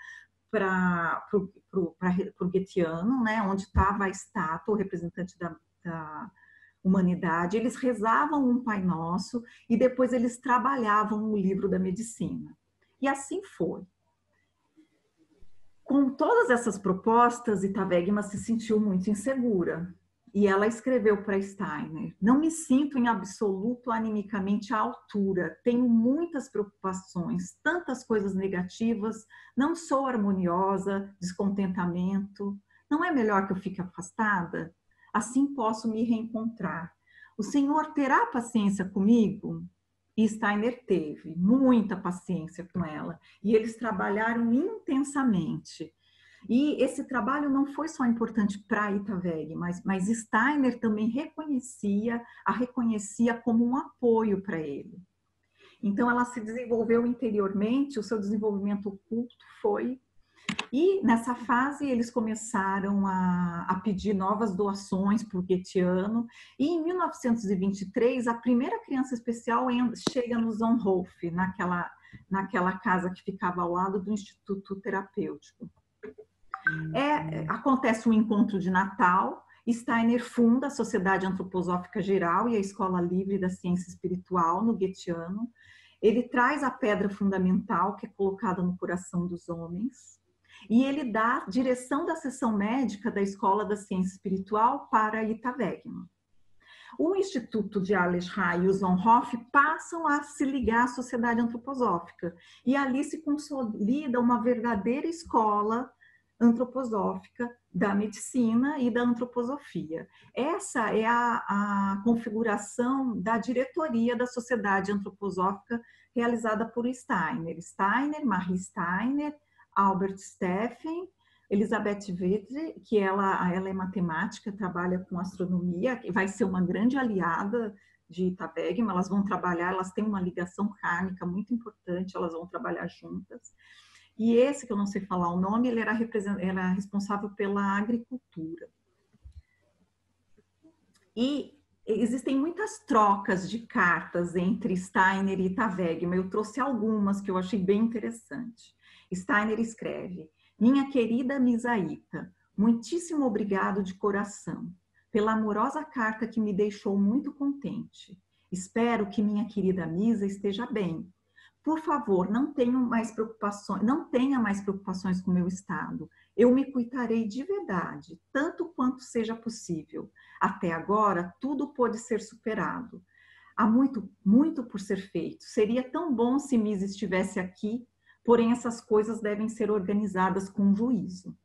para o Goetheano, né, onde estava a estátua, o representante da humanidade. Eles rezavam um Pai Nosso e depois eles trabalhavam o livro da medicina. E assim foi. Com todas essas propostas, Ita Wegemann se sentiu muito insegura. E ela escreveu para Steiner: não me sinto em absoluto animicamente à altura, tenho muitas preocupações, tantas coisas negativas, não sou harmoniosa, descontentamento. Não é melhor que eu fique afastada? Assim posso me reencontrar. O Senhor terá paciência comigo? E Steiner teve muita paciência com ela. E eles trabalharam intensamente. E esse trabalho não foi só importante para Ita Wegemann, mas Steiner também a reconhecia como um apoio para ele. Então, ela se desenvolveu interiormente, o seu desenvolvimento oculto foi... E nessa fase, eles começaram a pedir novas doações por Goetheano. E em 1923, a primeira criança especial chega no Zonhof, naquela casa que ficava ao lado do Instituto Terapêutico. Acontece um encontro de Natal, Steiner funda a Sociedade Antroposófica Geral e a Escola Livre da Ciência Espiritual no Goetheano. Ele traz a pedra fundamental que é colocada no coração dos homens e ele dá direção da seção médica da Escola da Ciência Espiritual para Ita Wegemann. O Instituto de Arlesheimer e o Zonhof passam a se ligar à Sociedade Antroposófica e ali se consolida uma verdadeira escola antroposófica da medicina e da antroposofia. Essa é a configuração da diretoria da Sociedade Antroposófica realizada por Steiner, Marie Steiner, Albert Steffen, Elisabeth Vedre, que ela é matemática, trabalha com astronomia, vai ser uma grande aliada de Ita Wegemann, elas vão trabalhar, elas têm uma ligação kármica muito importante, elas vão trabalhar juntas. E esse, que eu não sei falar o nome, ele era responsável pela agricultura. E existem muitas trocas de cartas entre Steiner e Ita Wegemann. Eu trouxe algumas que eu achei bem interessante. Steiner escreve: minha querida Misa Ita, muitíssimo obrigado de coração pela amorosa carta que me deixou muito contente. Espero que minha querida Misa esteja bem. Por favor, não tenha mais preocupações com o meu estado. Eu me cuidarei de verdade, tanto quanto seja possível. Até agora, tudo pode ser superado. Há muito, muito por ser feito. Seria tão bom se Misa estivesse aqui, porém essas coisas devem ser organizadas com juízo.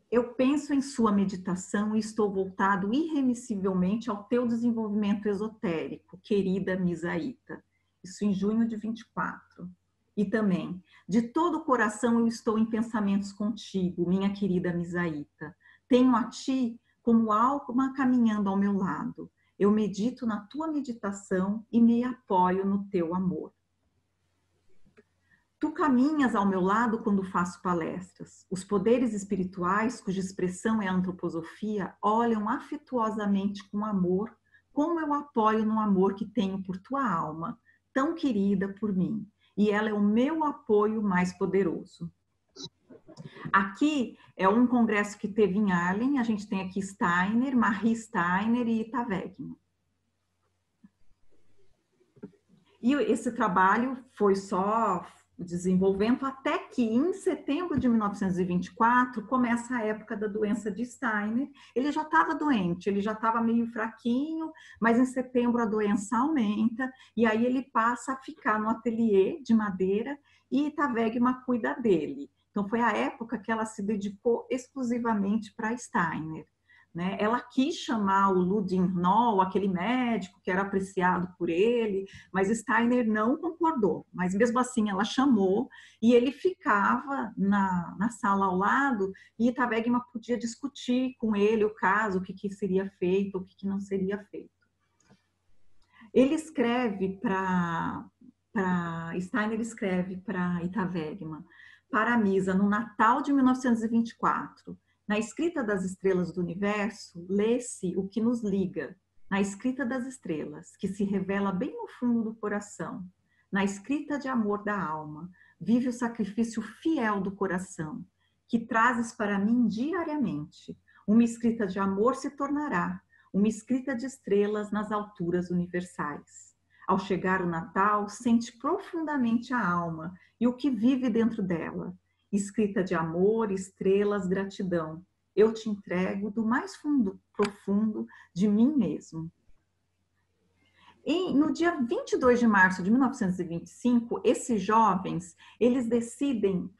Eu penso em sua meditação e estou voltado irremissivelmente ao teu desenvolvimento esotérico, querida Misa Ita. Isso em junho de 24. E também, de todo o coração eu estou em pensamentos contigo, minha querida Misa Ita. Tenho a ti como alma caminhando ao meu lado. Eu medito na tua meditação e me apoio no teu amor. Tu caminhas ao meu lado quando faço palestras. Os poderes espirituais, cuja expressão é a antroposofia, olham afetuosamente com amor, como eu apoio no amor que tenho por tua alma, tão querida por mim, e ela é o meu apoio mais poderoso. Aqui é um congresso que teve em Arlen, a gente tem aqui Steiner, Marie Steiner e Ita Wegemann. E esse trabalho foi só desenvolvendo até que em setembro de 1924 começa a época da doença de Steiner. Ele já estava doente, ele já estava meio fraquinho, mas em setembro a doença aumenta e aí ele passa a ficar no ateliê de madeira e Ita Wegemann cuida dele. Então foi a época que ela se dedicou exclusivamente para Steiner. Né? Ela quis chamar o Ludwig Noll, aquele médico que era apreciado por ele, mas Steiner não concordou. Mas mesmo assim ela chamou e ele ficava na sala ao lado e Ita Wegemann podia discutir com ele o caso, o que seria feito, o que não seria feito. Ele escreve Steiner escreve para Ita Wegemann, para a Misa, no Natal de 1924. Na escrita das estrelas do universo, lê-se o que nos liga. Na escrita das estrelas, que se revela bem no fundo do coração. Na escrita de amor da alma. vive o sacrifício fiel do coração, que trazes para mim diariamente. Uma escrita de amor se tornará, uma escrita de estrelas nas alturas universais. Ao chegar o Natal, sente profundamente a alma e o que vive dentro dela. Escrita de amor, estrelas, gratidão. Eu te entrego do mais profundo de mim mesmo. E no dia 22 de março de 1925, esses jovens, eles decidem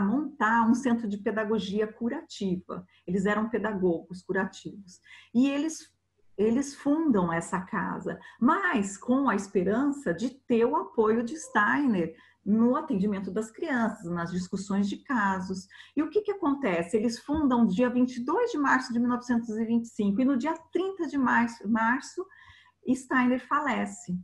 montar um centro de pedagogia curativa. Eles eram pedagogos curativos. E eles fundam essa casa, mas com a esperança de ter o apoio de Steiner no atendimento das crianças, nas discussões de casos. E o que acontece? Eles fundam no dia 22 de março de 1925 e no dia 30 de março Steiner falece.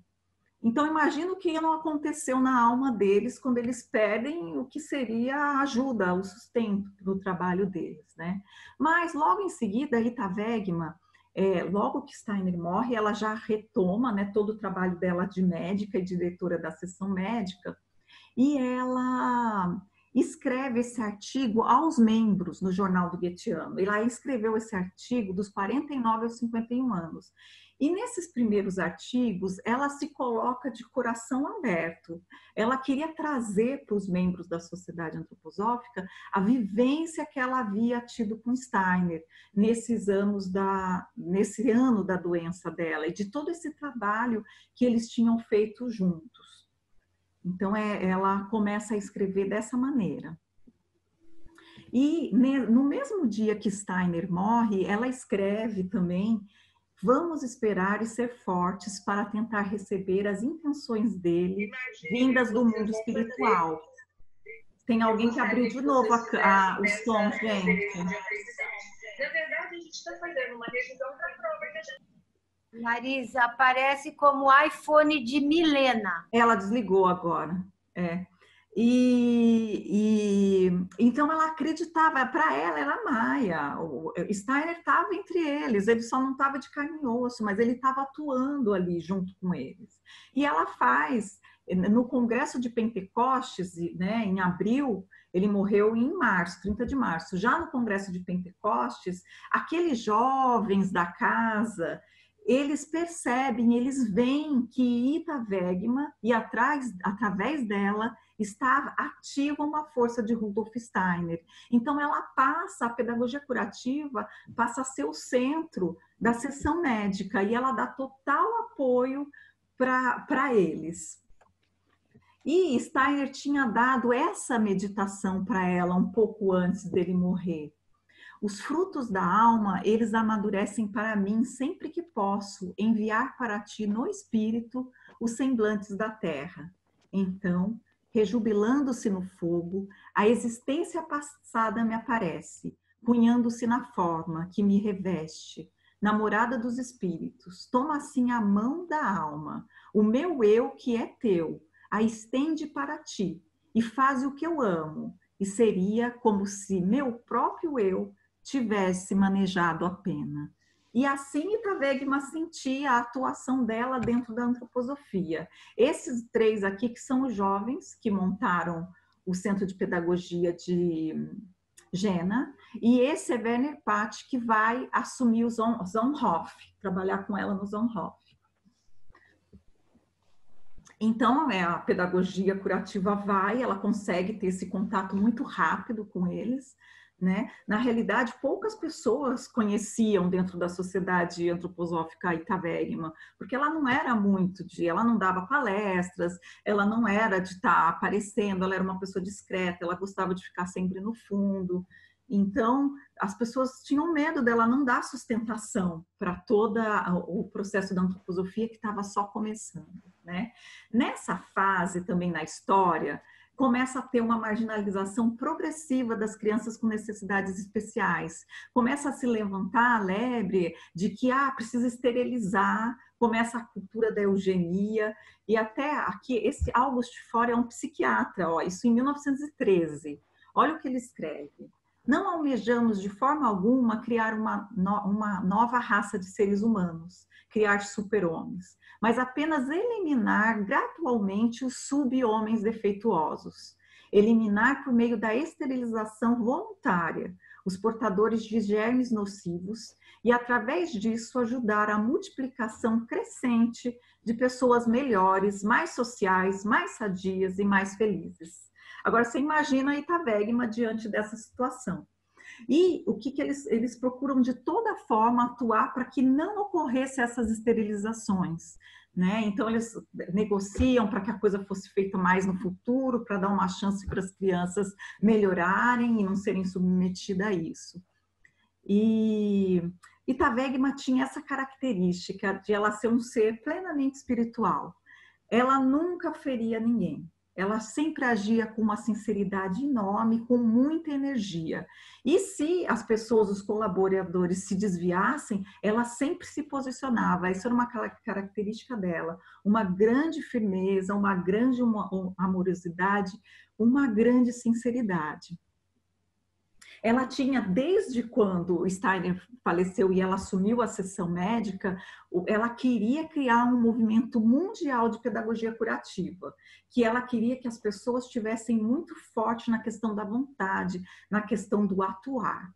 Então, imagino o que não aconteceu na alma deles quando eles perdem o que seria a ajuda, o sustento do trabalho deles, né? Mas, logo em seguida, a Rita Wegman, logo que Steiner morre, ela já retoma, né, todo o trabalho dela de médica e diretora da seção médica, e ela escreve esse artigo aos membros no Jornal do Goetheano. E lá escreveu esse artigo dos 49 aos 51 anos. E nesses primeiros artigos, ela se coloca de coração aberto. Ela queria trazer para os membros da Sociedade Antroposófica a vivência que ela havia tido com Steiner nesse ano da doença dela e de todo esse trabalho que eles tinham feito juntos. Então, ela começa a escrever dessa maneira. E no mesmo dia que Steiner morre, ela escreve também: vamos esperar e ser fortes para tentar receber as intenções dele vindas do mundo espiritual. Tem alguém que abriu de novo o som, gente. Na verdade, a gente está fazendo uma revisão para a prova que a gente... Marisa, aparece como iPhone de Milena. Ela desligou agora. Então ela acreditava, para ela era Maia. O Steiner estava entre eles, ele só não estava de carne e osso, mas ele estava atuando ali junto com eles. E ela faz, no Congresso de Pentecostes, né, em abril, ele morreu em março, 30 de março. Já no Congresso de Pentecostes, aqueles jovens da casa, eles percebem, eles veem que Rita Wegman, e através dela, está ativa uma força de Rudolf Steiner. Então, a pedagogia curativa passa a ser o centro da seção médica, e ela dá total apoio para eles. E Steiner tinha dado essa meditação para ela um pouco antes dele morrer. Os frutos da alma, eles amadurecem para mim sempre que posso enviar para ti no espírito os semblantes da terra. Então, rejubilando-se no fogo, a existência passada me aparece, cunhando-se na forma que me reveste, namorada dos espíritos. Toma assim a mão da alma, o meu eu que é teu, a estende para ti, e faz o que eu amo, e seria como se meu próprio eu tivesse manejado a pena. E assim Rita Wegman sentia a atuação dela dentro da antroposofia. Esses três aqui que são os jovens que montaram o Centro de Pedagogia de Jena, e esse é Werner Patsch, que vai assumir o Zonhof, trabalhar com ela no Zonhof. Então, a pedagogia curativa ela consegue ter esse contato muito rápido com eles, né? Na realidade, poucas pessoas conheciam dentro da Sociedade Antroposófica Rita Wegman, porque ela não era ela não dava palestras, ela não era de estar aparecendo, ela era uma pessoa discreta, ela gostava de ficar sempre no fundo. Então, as pessoas tinham medo dela não dar sustentação para todo o processo da antroposofia que estava só começando, né? Nessa fase também na história, começa a ter uma marginalização progressiva das crianças com necessidades especiais. Começa a se levantar a lebre de que precisa esterilizar, começa a cultura da eugenia, e até aqui, esse August Faure é um psiquiatra, isso em 1913. Olha o que ele escreve. Não almejamos de forma alguma criar uma nova raça de seres humanos, criar super-homens, mas apenas eliminar gradualmente os sub-homens defeituosos. Eliminar por meio da esterilização voluntária os portadores de germes nocivos e, através disso, ajudar a multiplicação crescente de pessoas melhores, mais sociais, mais sadias e mais felizes. Agora, você imagina a Itavegma diante dessa situação. E o que eles procuram de toda forma atuar para que não ocorresse essas esterilizações, né? Então, eles negociam para que a coisa fosse feita mais no futuro, para dar uma chance para as crianças melhorarem e não serem submetidas a isso. E Itavegma tinha essa característica de ela ser um ser plenamente espiritual. Ela nunca feria ninguém. Ela sempre agia com uma sinceridade enorme, com muita energia. E se as pessoas, os colaboradores, se desviassem, ela sempre se posicionava. Isso era uma característica dela. Uma grande firmeza, uma grande amorosidade, uma grande sinceridade. Ela tinha, desde quando Steiner faleceu e ela assumiu a sessão médica, ela queria criar um movimento mundial de pedagogia curativa, que ela queria que as pessoas estivessem muito forte na questão da vontade, na questão do atuar.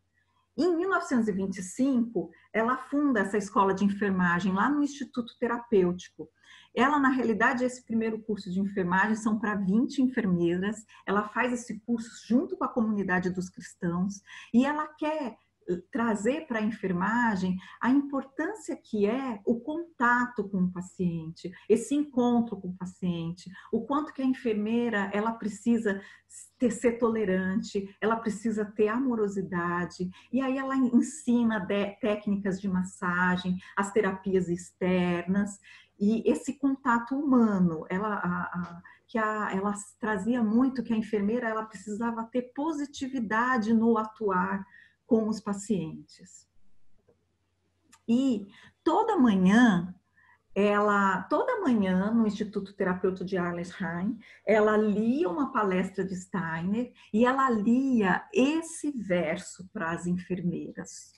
Em 1925, ela funda essa escola de enfermagem lá no Instituto Terapêutico. Ela, na realidade, esse primeiro curso de enfermagem são para 20 enfermeiras. Ela faz esse curso junto com a comunidade dos cristãos e ela quer trazer para a enfermagem a importância que é o contato com o paciente, esse encontro com o paciente, o quanto que a enfermeira ela precisa ser tolerante, ela precisa ter amorosidade, e aí ela ensina técnicas de massagem, as terapias externas, e esse contato humano, ela trazia muito que a enfermeira ela precisava ter positividade no atuar com os pacientes. E toda manhã no Instituto Terapêutico de Arlesheim, ela lia uma palestra de Steiner e ela lia esse verso para as enfermeiras.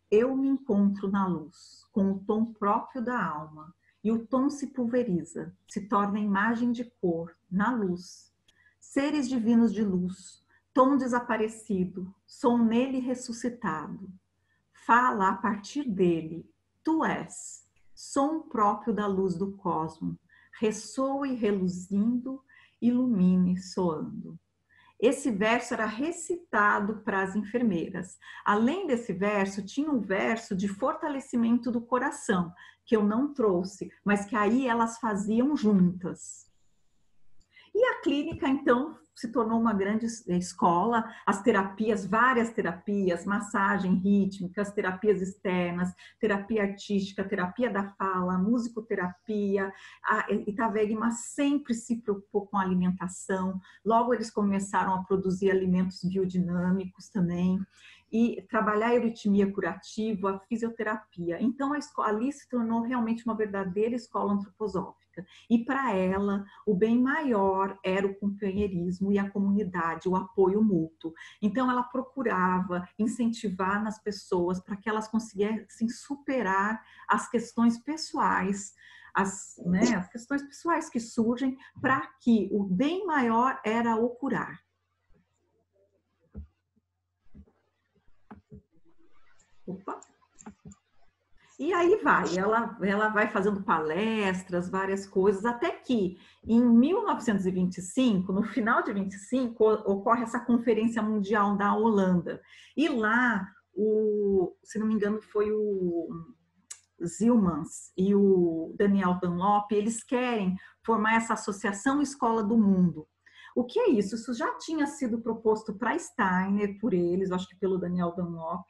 Eu me encontro na luz, com o tom próprio da alma, e o tom se pulveriza, se torna imagem de cor, na luz. Seres divinos de luz, tom desaparecido, som nele ressuscitado. Fala a partir dele, tu és, som próprio da luz do cosmo, ressoe reluzindo, ilumine soando. Esse verso era recitado para as enfermeiras. Além desse verso, tinha um verso de fortalecimento do coração, que eu não trouxe, mas que aí elas faziam juntas. E a clínica, então, se tornou uma grande escola, as terapias, várias terapias, massagem rítmica, terapias externas, terapia artística, terapia da fala, musicoterapia. A Itavegma sempre se preocupou com a alimentação, logo eles começaram a produzir alimentos biodinâmicos também, e trabalhar a euritmia curativa, a fisioterapia. Então, a escola ali se tornou realmente uma verdadeira escola antroposófica. E para ela, o bem maior era o companheirismo e a comunidade, o apoio mútuo. Então, ela procurava incentivar nas pessoas para que elas conseguissem superar as questões pessoais, as questões pessoais que surgem, para que o bem maior era o curar. Opa. E aí ela vai fazendo palestras, várias coisas, até que em 1925, no final de 25, ocorre essa Conferência Mundial da Holanda. E lá, se não me engano, foi o Zielmans e o Daniel Dunlop, eles querem formar essa Associação Escola do Mundo. O que é isso? Isso já tinha sido proposto para Steiner, por eles, acho que pelo Daniel Dunlop,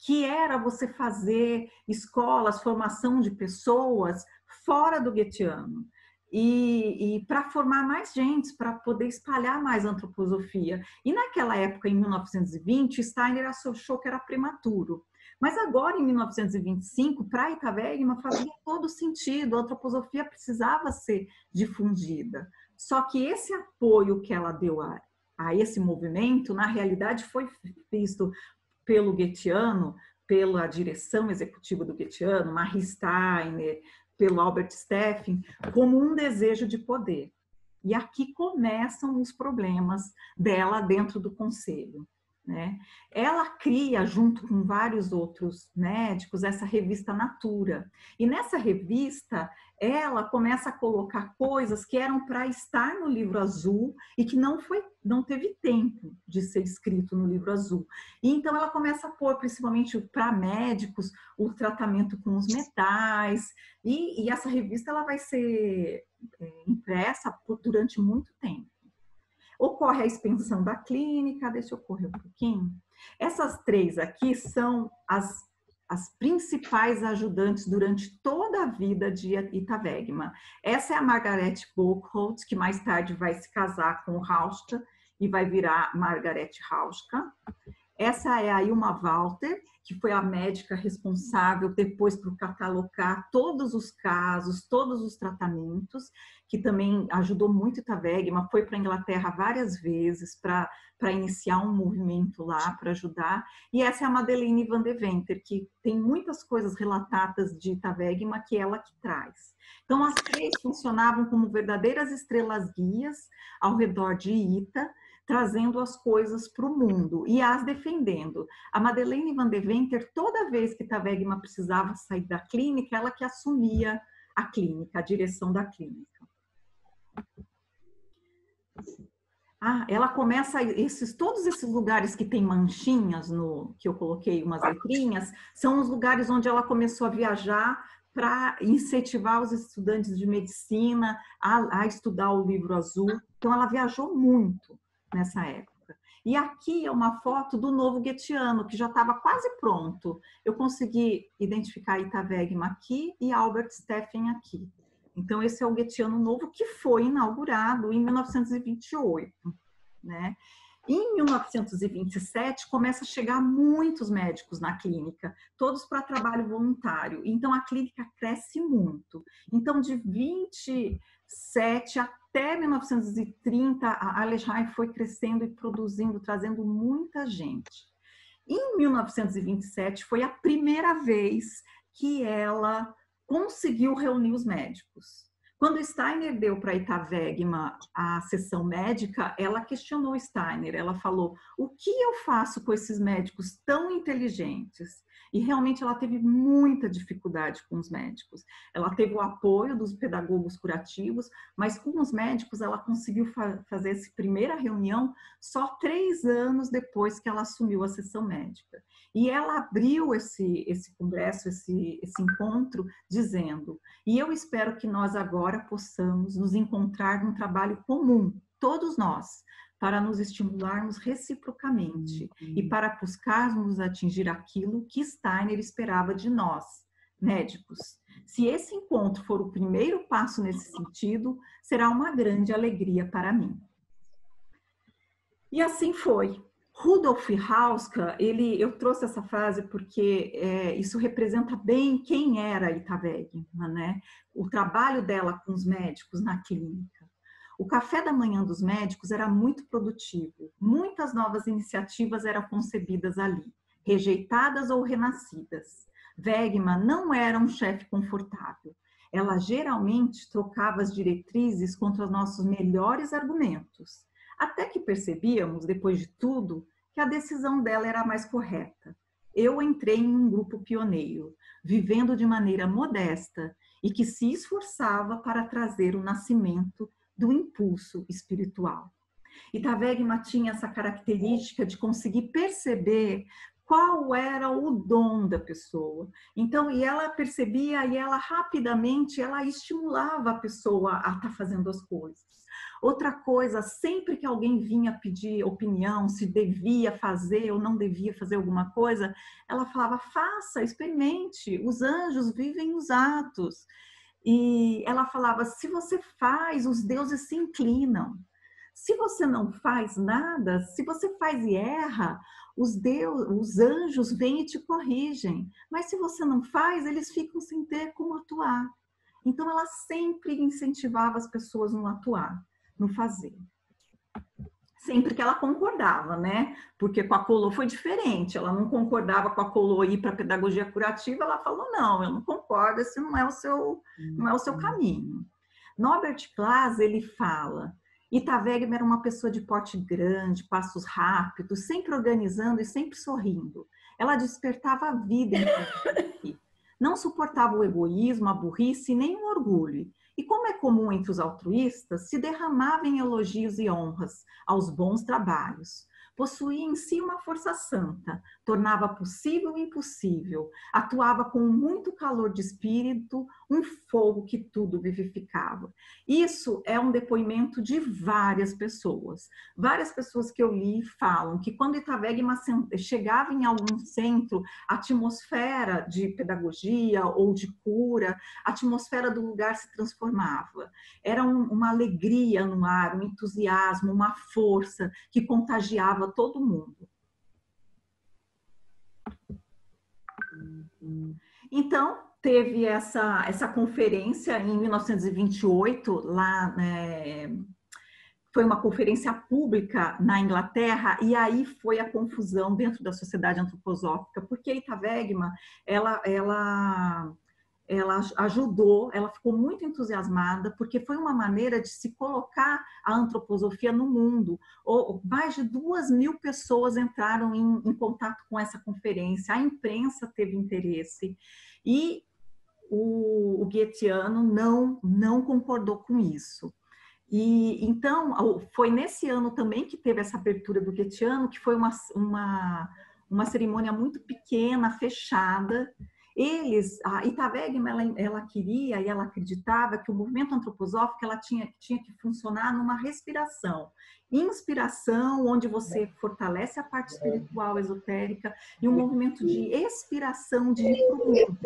que era você fazer escolas, formação de pessoas fora do goetheano. E para formar mais gente, para poder espalhar mais a antroposofia. E naquela época, em 1920, Steiner achou que era prematuro. Mas agora, em 1925, para Itavegma fazia todo sentido, a antroposofia precisava ser difundida. Só que esse apoio que ela deu a esse movimento, na realidade foi visto pelo Goetheano, pela direção executiva do Goetheano, Marie Steiner, pelo Albert Steffen, como um desejo de poder. E aqui começam os problemas dela dentro do conselho, né? Ela cria, junto com vários outros médicos, essa revista Natura. E nessa revista, ela começa a colocar coisas que eram para estar no livro azul e que não teve tempo de ser escrito no livro azul. E então ela começa a pôr, principalmente para médicos, o tratamento com os metais. E essa revista ela vai ser impressa durante muito tempo. Ocorre a expansão da clínica, deixa eu correr um pouquinho. Essas três aqui são as principais ajudantes durante toda a vida de Ita Wegemann. Essa é a Margaret Buchholz, que mais tarde vai se casar com o Hauschka e vai virar Margaret Hauschka. Essa é a Ilma Walter, que foi a médica responsável depois por catalogar todos os casos, todos os tratamentos, que também ajudou muito Ita Wegemann, foi para a Inglaterra várias vezes para iniciar um movimento lá, para ajudar. E essa é a Madeleine van de Venter, que tem muitas coisas relatadas de Ita Wegemann que ela que traz. Então, as três funcionavam como verdadeiras estrelas guias ao redor de Ita, trazendo as coisas para o mundo e as defendendo. A Madeleine van de Venter, toda vez que Ita Wegemann precisava sair da clínica, ela que assumia a clínica, a direção da clínica. Ela começa, todos esses lugares que tem manchinhas, que eu coloquei umas letrinhas, são os lugares onde ela começou a viajar para incentivar os estudantes de medicina a estudar o livro azul. Então, ela viajou muito nessa época. E aqui é uma foto do novo Goetheano, que já estava quase pronto. Eu consegui identificar Ita Wegemann aqui e Albert Steffen aqui. Então, esse é o Goetheano novo, que foi inaugurado em 1928, né? Em 1927, começa a chegar muitos médicos na clínica, todos para trabalho voluntário. Então, a clínica cresce muito. Então, de 27 até 1930, a Aleheim foi crescendo e produzindo, trazendo muita gente. Em 1927, foi a primeira vez que ela conseguiu reunir os médicos. Quando Steiner deu para Ita Wegemann a sessão médica, ela questionou Steiner. Ela falou: o que eu faço com esses médicos tão inteligentes? E realmente ela teve muita dificuldade com os médicos. Ela teve o apoio dos pedagogos curativos, mas com os médicos ela conseguiu fazer essa primeira reunião só 3 anos depois que ela assumiu a sessão médica. E ela abriu esse congresso, esse encontro, dizendo: e eu espero que nós agora possamos nos encontrar num trabalho comum, todos nós, para nos estimularmos reciprocamente e para buscarmos atingir aquilo que Steiner esperava de nós, médicos. Se esse encontro for o primeiro passo nesse sentido, será uma grande alegria para mim. E assim foi. Rudolf Hauschka, eu trouxe essa frase porque isso representa bem quem era Ita Wegemann, né? O trabalho dela com os médicos na clínica. O café da manhã dos médicos era muito produtivo. Muitas novas iniciativas eram concebidas ali, rejeitadas ou renascidas. Wegemann não era um chefe confortável. Ela geralmente trocava as diretrizes contra os nossos melhores argumentos. Até que percebíamos, depois de tudo, que a decisão dela era a mais correta. Eu entrei em um grupo pioneiro, vivendo de maneira modesta e que se esforçava para trazer o nascimento do impulso espiritual. Ita Wegemann tinha essa característica de conseguir perceber qual era o dom da pessoa. Então, e ela percebia e ela rapidamente, ela estimulava a pessoa a estar fazendo as coisas. Outra coisa, sempre que alguém vinha pedir opinião, se devia fazer ou não devia fazer alguma coisa, ela falava: faça, experimente, os anjos vivem nos atos. E ela falava: se você faz, os deuses se inclinam. Se você não faz nada, se você faz e erra, os anjos vêm e te corrigem. Mas se você não faz, eles ficam sem ter como atuar. Então, ela sempre incentivava as pessoas no atuar, no fazer. sempre que ela concordava, né? Porque com a Collot foi diferente, ela não concordava com a Collot ir para a pedagogia curativa, ela falou, não, eu não concordo, esse não é o seu caminho. Norbert Claes, ele fala, Ita Wegemann era uma pessoa de porte grande, passos rápidos, sempre organizando e sempre sorrindo. Ela despertava a vida em si. Não suportava o egoísmo, a burrice nem o orgulho. E como é comum entre os altruístas, se derramava em elogios e honras aos bons trabalhos. Possuía em si uma força santa, tornava possível o impossível, atuava com muito calor de espírito, um fogo que tudo vivificava. Isso é um depoimento de várias pessoas. Várias pessoas que eu li falam que quando Ita Wegemann chegava em algum centro, a atmosfera de pedagogia ou de cura, a atmosfera do lugar se transformava. Era uma alegria no ar, um entusiasmo, uma força que contagiava todo mundo. Então, teve essa conferência em 1928, lá, foi uma conferência pública na Inglaterra, e aí foi a confusão dentro da Sociedade Antroposófica, porque Ita Wegemann, ela ajudou, ela ficou muito entusiasmada, porque foi uma maneira de se colocar a antroposofia no mundo. Mais de 2.000 pessoas entraram em contato com essa conferência, a imprensa teve interesse, e o Goetheano não concordou com isso. E então, foi nesse ano também que teve essa abertura do Goetheano, que foi uma cerimônia muito pequena, fechada. A Ita Wegemann, ela queria e ela acreditava que o movimento antroposófico ela tinha que funcionar numa respiração. Inspiração, onde você fortalece a parte espiritual, esotérica, e um movimento de expiração, de ir para o mundo.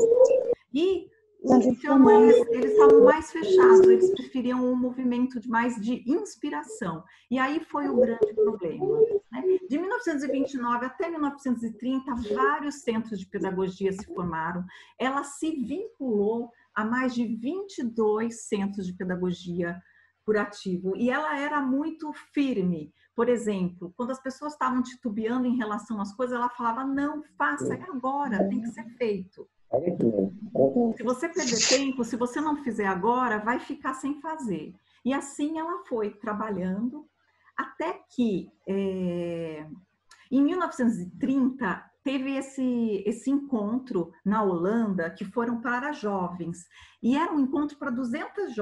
E então, eles estavam mais fechados, eles preferiam um movimento mais de inspiração. E aí foi o grande problema. Né? De 1929 até 1930, vários centros de pedagogia se formaram. Ela se vinculou a mais de 22 centros de pedagogia curativo. E ela era muito firme. Por exemplo, quando as pessoas estavam titubeando em relação às coisas, ela falava, não, faça, é agora, tem que ser feito. Se você perder tempo, se você não fizer agora, vai ficar sem fazer. E assim ela foi trabalhando, até que em 1930 teve esse encontro na Holanda, que foram para jovens. E era um encontro para 200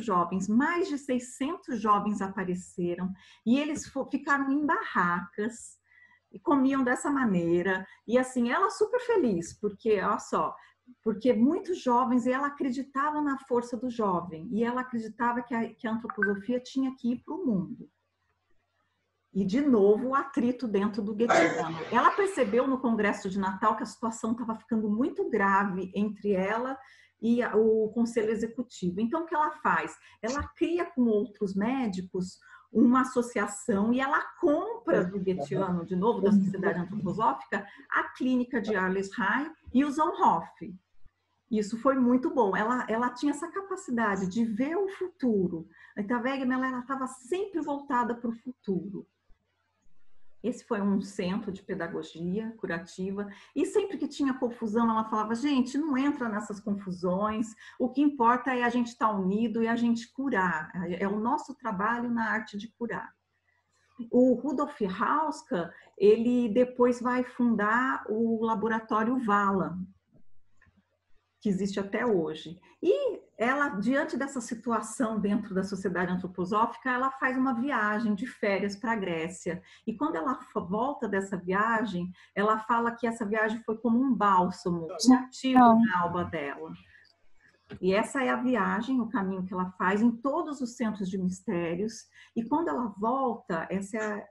jovens, mais de 600 jovens apareceram, e eles ficaram em barracas, e comiam dessa maneira, e assim, ela super feliz, porque, olha só, porque muitos jovens, e ela acreditava na força do jovem, e ela acreditava que a antroposofia tinha que ir para o mundo. E, de novo, o atrito dentro do Goetheano. Ela percebeu no Congresso de Natal que a situação estava ficando muito grave entre ela e o Conselho Executivo. Então, o que ela faz? Ela cria com outros médicos uma associação e ela compra do Goetheano, de novo, da Sociedade Antroposófica, a clínica de Arlesheim e o Zonhoff. Isso foi muito bom. Ela tinha essa capacidade de ver o futuro. A Ita Wegemann, ela estava sempre voltada para o futuro. Esse foi um centro de pedagogia curativa. E sempre que tinha confusão, ela falava, gente, não entra nessas confusões. O que importa é a gente estar unido e a gente curar. É o nosso trabalho na arte de curar. O Rudolf Hauska, ele depois vai fundar o laboratório Vala, que existe até hoje. E ela, diante dessa situação dentro da Sociedade Antroposófica, ela faz uma viagem de férias para a Grécia. E quando ela volta dessa viagem, ela fala que essa viagem foi como um bálsamo curativo na alma dela. E essa é a viagem, o caminho que ela faz em todos os centros de mistérios. E quando ela volta,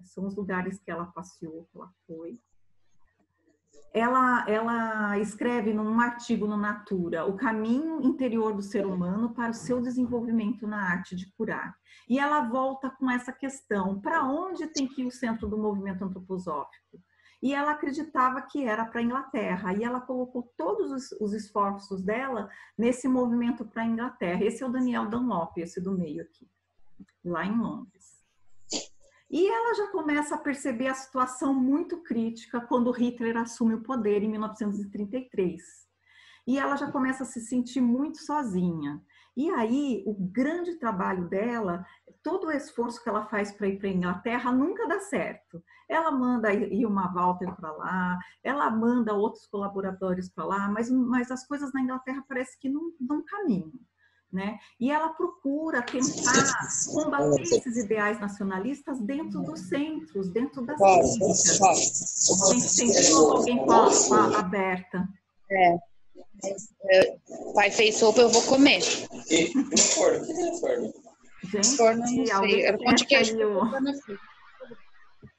são os lugares que ela passeou, que ela foi. Ela escreve num artigo no Natura o caminho interior do ser humano para o seu desenvolvimento na arte de curar. E ela volta com essa questão, para onde tem que ir o centro do movimento antroposófico? E ela acreditava que era para a Inglaterra, e ela colocou todos os esforços dela nesse movimento para a Inglaterra. Esse é o Daniel Dunlop, esse do meio aqui, lá em Londres. E ela já começa a perceber a situação muito crítica quando Hitler assume o poder em 1933. E ela já começa a se sentir muito sozinha. E aí, o grande trabalho dela, todo o esforço que ela faz para ir para a Inglaterra nunca dá certo. Ela manda Ilma Walter para lá, ela manda outros colaboradores para lá, mas as coisas na Inglaterra parece que não caminham. Né? E ela procura tentar combater esses ideais nacionalistas dentro dos centros, dentro das clínicas. Gente, tem alguém com a aberta. Pai fez sopa, eu vou comer. Gente, alguém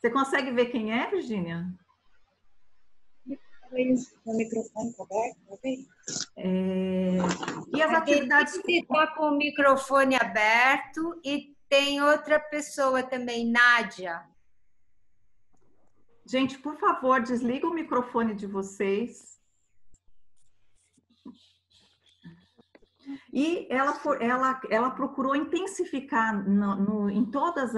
Você consegue ver quem é, Virgínia? O microfone está aberto? E as atividades... Está com o microfone aberto e tem outra pessoa também, Nádia. Gente, por favor, desliga o microfone de vocês. E ela procurou intensificar em todos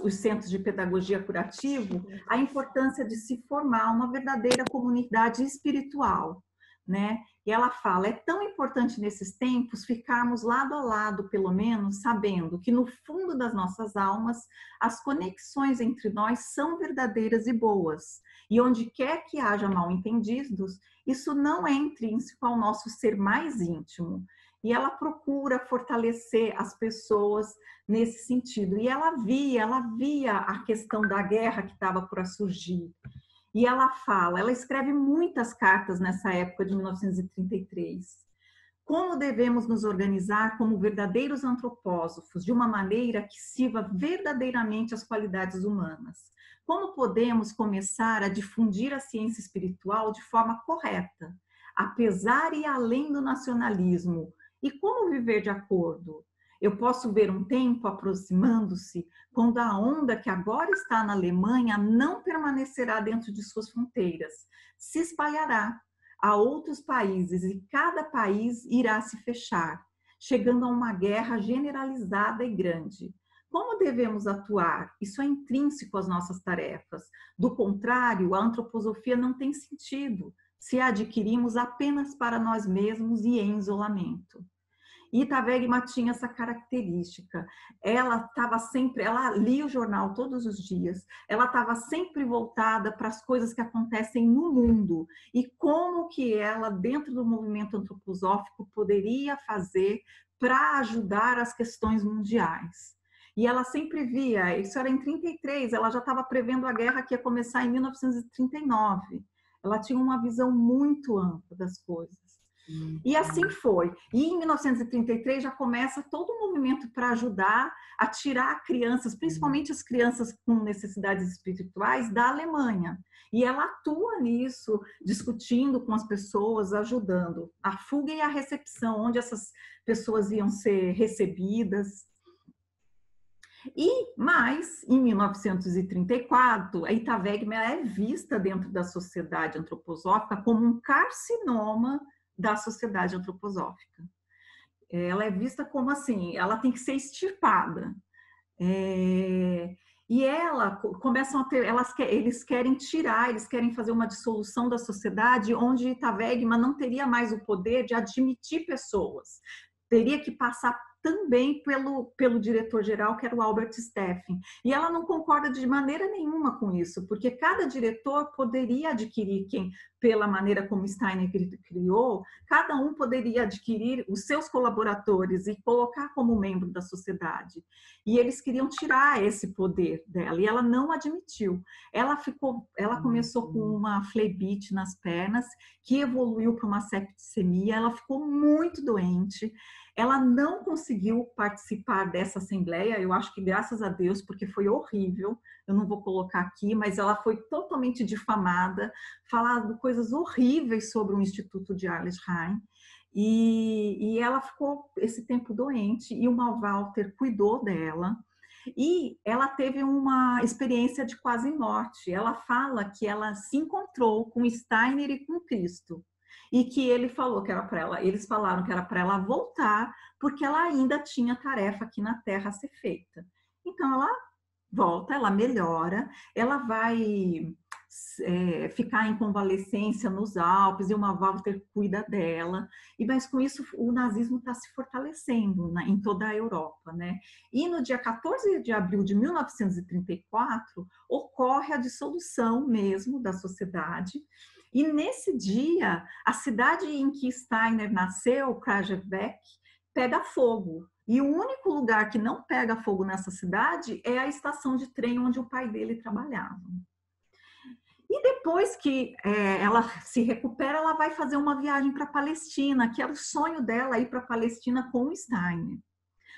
os centros de pedagogia curativo a importância de se formar uma verdadeira comunidade espiritual, né? E ela fala, é tão importante nesses tempos ficarmos lado a lado, pelo menos, sabendo que no fundo das nossas almas, as conexões entre nós são verdadeiras e boas. E onde quer que haja mal-entendidos, isso não é intrínseco ao nosso ser mais íntimo. E ela procura fortalecer as pessoas nesse sentido. E ela via a questão da guerra que estava por surgir. E ela escreve muitas cartas nessa época de 1933. Como devemos nos organizar como verdadeiros antropósofos, de uma maneira que sirva verdadeiramente as qualidades humanas? Como podemos começar a difundir a ciência espiritual de forma correta, apesar e além do nacionalismo? E como viver de acordo? Eu posso ver um tempo aproximando-se quando a onda que agora está na Alemanha não permanecerá dentro de suas fronteiras, se espalhará a outros países e cada país irá se fechar, chegando a uma guerra generalizada e grande. Como devemos atuar? Isso é intrínseco às nossas tarefas. Do contrário, a antroposofia não tem sentido se a adquirimos apenas para nós mesmos e em isolamento. Ita Wegman tinha essa característica. Ela lia o jornal todos os dias, ela estava sempre voltada para as coisas que acontecem no mundo e como que ela, dentro do movimento antroposófico, poderia fazer para ajudar as questões mundiais. E ela sempre via, isso era em 1933, ela já estava prevendo a guerra que ia começar em 1939. Ela tinha uma visão muito ampla das coisas. E assim foi. E em 1933 já começa todo um movimento para ajudar a tirar crianças, principalmente as crianças com necessidades espirituais, da Alemanha. E ela atua nisso, discutindo com as pessoas, ajudando a fuga e a recepção, onde essas pessoas iam ser recebidas. Mas, em 1934, a Ita Wegman é vista dentro da sociedade antroposófica como um carcinoma da sociedade antroposófica. Ela é vista como assim, ela tem que ser extirpada. E começam a ter, eles querem fazer uma dissolução da sociedade onde Ita Wegman não teria mais o poder de admitir pessoas. Teria que passar também pelo diretor-geral, que era o Albert Steffen. E ela não concorda de maneira nenhuma com isso, porque cada diretor poderia adquirir pela maneira como Steiner criou, cada um poderia adquirir os seus colaboradores e colocar como membro da sociedade. E eles queriam tirar esse poder dela, e ela não admitiu. Ela começou com uma flebite nas pernas, que evoluiu para uma septicemia, ela ficou muito doente. Ela não conseguiu participar dessa assembleia, eu acho que graças a Deus, porque foi horrível, eu não vou colocar aqui, mas ela foi totalmente difamada, falando coisas horríveis sobre o Instituto de Arlesheim, e ela ficou esse tempo doente, e o Mal Walter cuidou dela, e ela teve uma experiência de quase morte. Ela fala que ela se encontrou com Steiner e com Cristo, e que eles falaram que era para ela voltar, porque ela ainda tinha tarefa aqui na Terra a ser feita. Então ela volta, ela melhora, ela vai ficar em convalescência nos Alpes e uma Walter cuida dela, mas com isso o nazismo está se fortalecendo em toda a Europa, né? E no dia 14 de abril de 1934 ocorre a dissolução mesmo da sociedade, e nesse dia a cidade em que Steiner nasceu, Kragujevac, pega fogo. E o único lugar que não pega fogo nessa cidade é a estação de trem onde o pai dele trabalhava. E depois que ela se recupera, ela vai fazer uma viagem para a Palestina, que era o sonho dela, ir para a Palestina com o Steiner.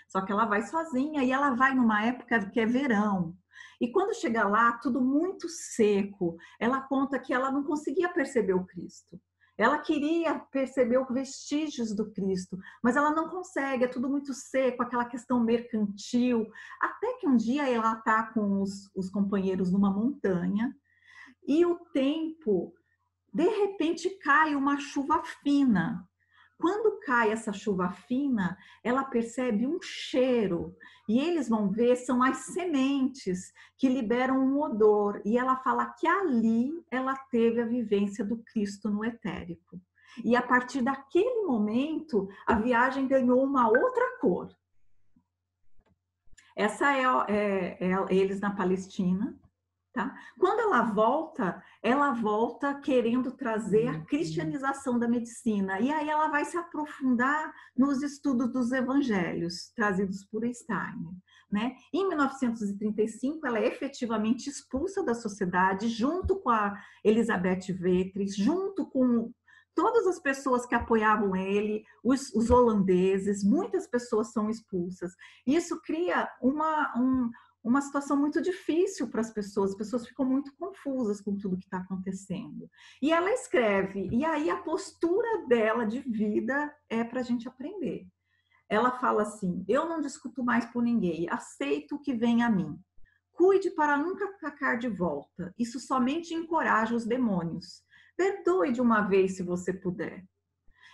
Só que ela vai sozinha e ela vai numa época que é verão. E quando chega lá, tudo muito seco. Ela conta que ela não conseguia perceber o Cristo. Ela queria perceber os vestígios do Cristo, mas ela não consegue, é tudo muito seco, aquela questão mercantil. Até que um dia ela está com os companheiros numa montanha, e o tempo, de repente, cai uma chuva fina. Quando cai essa chuva fina, ela percebe um cheiro. E eles vão ver, são as sementes que liberam um odor. E ela fala que ali ela teve a vivência do Cristo no etérico. E a partir daquele momento, a viagem ganhou uma outra cor. Essa é eles na Palestina. Tá? Quando ela volta querendo trazer a cristianização da medicina. E aí ela vai se aprofundar nos estudos dos evangelhos, trazidos por Steiner. Né? Em 1935, ela é efetivamente expulsa da sociedade, junto com a Elisabeth Vetris, junto com todas as pessoas que apoiavam ele, os holandeses, muitas pessoas são expulsas. Isso cria uma situação muito difícil para as pessoas ficam muito confusas com tudo que está acontecendo. E ela escreve, e aí a postura dela de vida é para a gente aprender. Ela fala assim: eu não discuto mais por ninguém, aceito o que vem a mim. Cuide para nunca cacar de volta, isso somente encoraja os demônios. Perdoe de uma vez se você puder.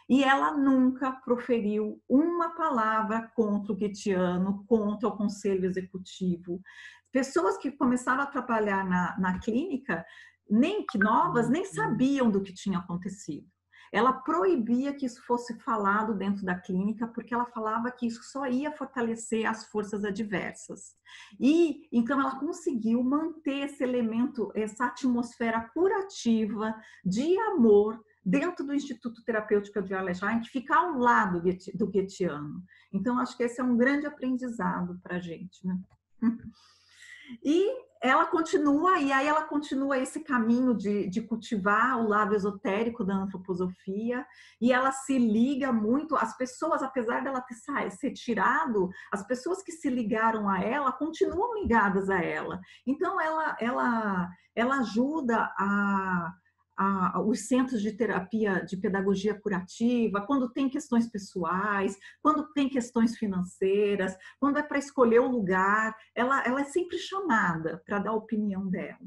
E ela nunca proferiu uma palavra contra o Goetheano, contra o conselho executivo. Pessoas que começaram a trabalhar na clínica, nem sabiam do que tinha acontecido. Ela proibia que isso fosse falado dentro da clínica, porque ela falava que isso só ia fortalecer as forças adversas. E então ela conseguiu manter esse elemento, essa atmosfera curativa de amor dentro do Instituto Terapêutico de Alemanha, que fica ao lado do Goetheano. Então, acho que esse é um grande aprendizado para a gente, né? E ela continua esse caminho de cultivar o lado esotérico da antroposofia, e ela se liga muito, as pessoas, apesar dela ser tirado, as pessoas que se ligaram a ela continuam ligadas a ela. Então, ela ajuda os centros de terapia, de pedagogia curativa, quando tem questões pessoais, quando tem questões financeiras, quando é para escolher o lugar, ela é sempre chamada para dar a opinião dela.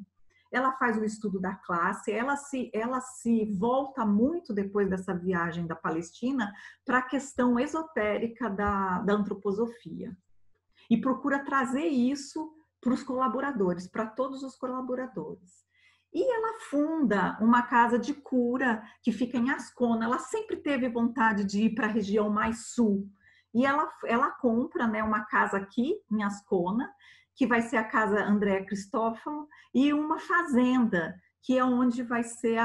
Ela faz o estudo da classe, ela se volta muito depois dessa viagem da Palestina para a questão esotérica da antroposofia. E procura trazer isso para os colaboradores, para todos os colaboradores. E ela funda uma casa de cura que fica em Ascona. Ela sempre teve vontade de ir para a região mais sul. E ela compra, né, uma casa aqui em Ascona, que vai ser a casa André Cristófalo, e uma fazenda, que é onde vai ser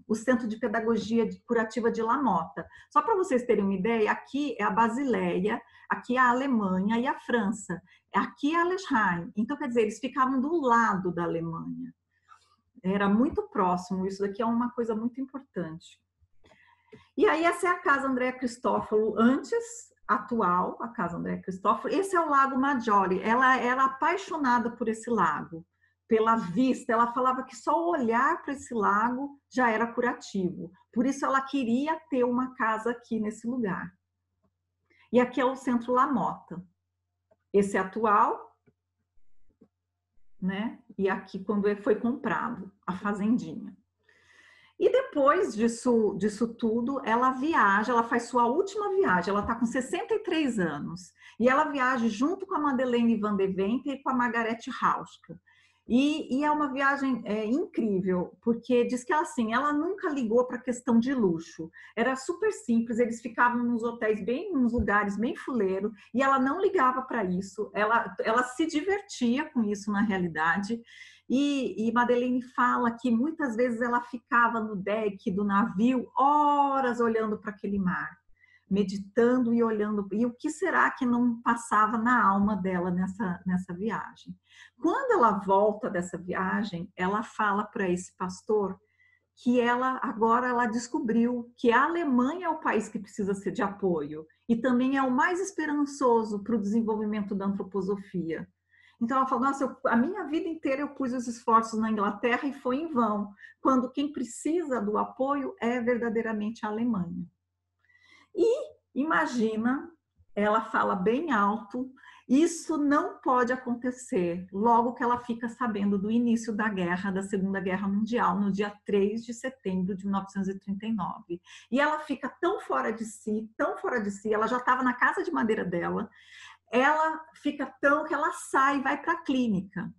o Centro de Pedagogia Curativa de La Mota. Só para vocês terem uma ideia, aqui é a Basileia, aqui é a Alemanha e a França. Aqui é a Alemanha. Então, quer dizer, eles ficavam do lado da Alemanha. Era muito próximo, isso daqui é uma coisa muito importante. E aí essa é a Casa André Cristófalo atual, a Casa André Cristófalo. Esse é o Lago Maggiore. Ela era apaixonada por esse lago, pela vista. Ela falava que só olhar para esse lago já era curativo. Por isso ela queria ter uma casa aqui nesse lugar. E aqui é o Centro La Mota. Esse é atual, né? E aqui quando foi comprado, a fazendinha. E depois disso tudo, ela viaja, ela faz sua última viagem, ela está com 63 anos, e ela viaja junto com a Madeleine Van de Venter e com a Margarete Hauschka. E é uma viagem incrível, porque diz que ela nunca ligou para a questão de luxo. Era super simples, eles ficavam nos hotéis, nos lugares bem fuleiro, e ela não ligava para isso. Ela se divertia com isso na realidade. E Madeleine fala que muitas vezes ela ficava no deck do navio horas olhando para aquele mar, meditando e olhando. E o que será que não passava na alma dela nessa viagem? Quando ela volta dessa viagem, ela fala para esse pastor que agora ela descobriu que a Alemanha é o país que precisa ser de apoio e também é o mais esperançoso para o desenvolvimento da antroposofia. Então ela falou, nossa, a minha vida inteira eu pus os esforços na Inglaterra e foi em vão, quando quem precisa do apoio é verdadeiramente a Alemanha. E imagina, ela fala bem alto, isso não pode acontecer logo que ela fica sabendo do início da Segunda Guerra Mundial, no dia 3 de setembro de 1939. E ela fica tão fora de si, ela já estava na casa de madeira dela, ela fica tão que ela sai e vai para a clínica.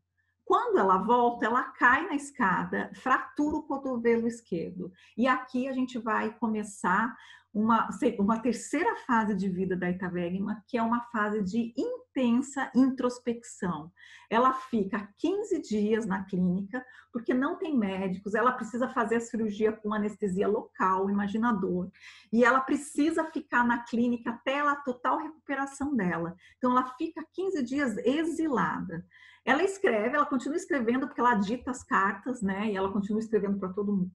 Quando ela volta, ela cai na escada, fratura o cotovelo esquerdo. E aqui a gente vai começar uma terceira fase de vida da Ita Wegemann, que é uma fase de intensa introspecção. Ela fica 15 dias na clínica, porque não tem médicos, ela precisa fazer a cirurgia com anestesia local, imaginador, e ela precisa ficar na clínica até a total recuperação dela. Então, ela fica 15 dias exilada. Ela continua escrevendo, porque ela dita as cartas, né? E ela continua escrevendo para todo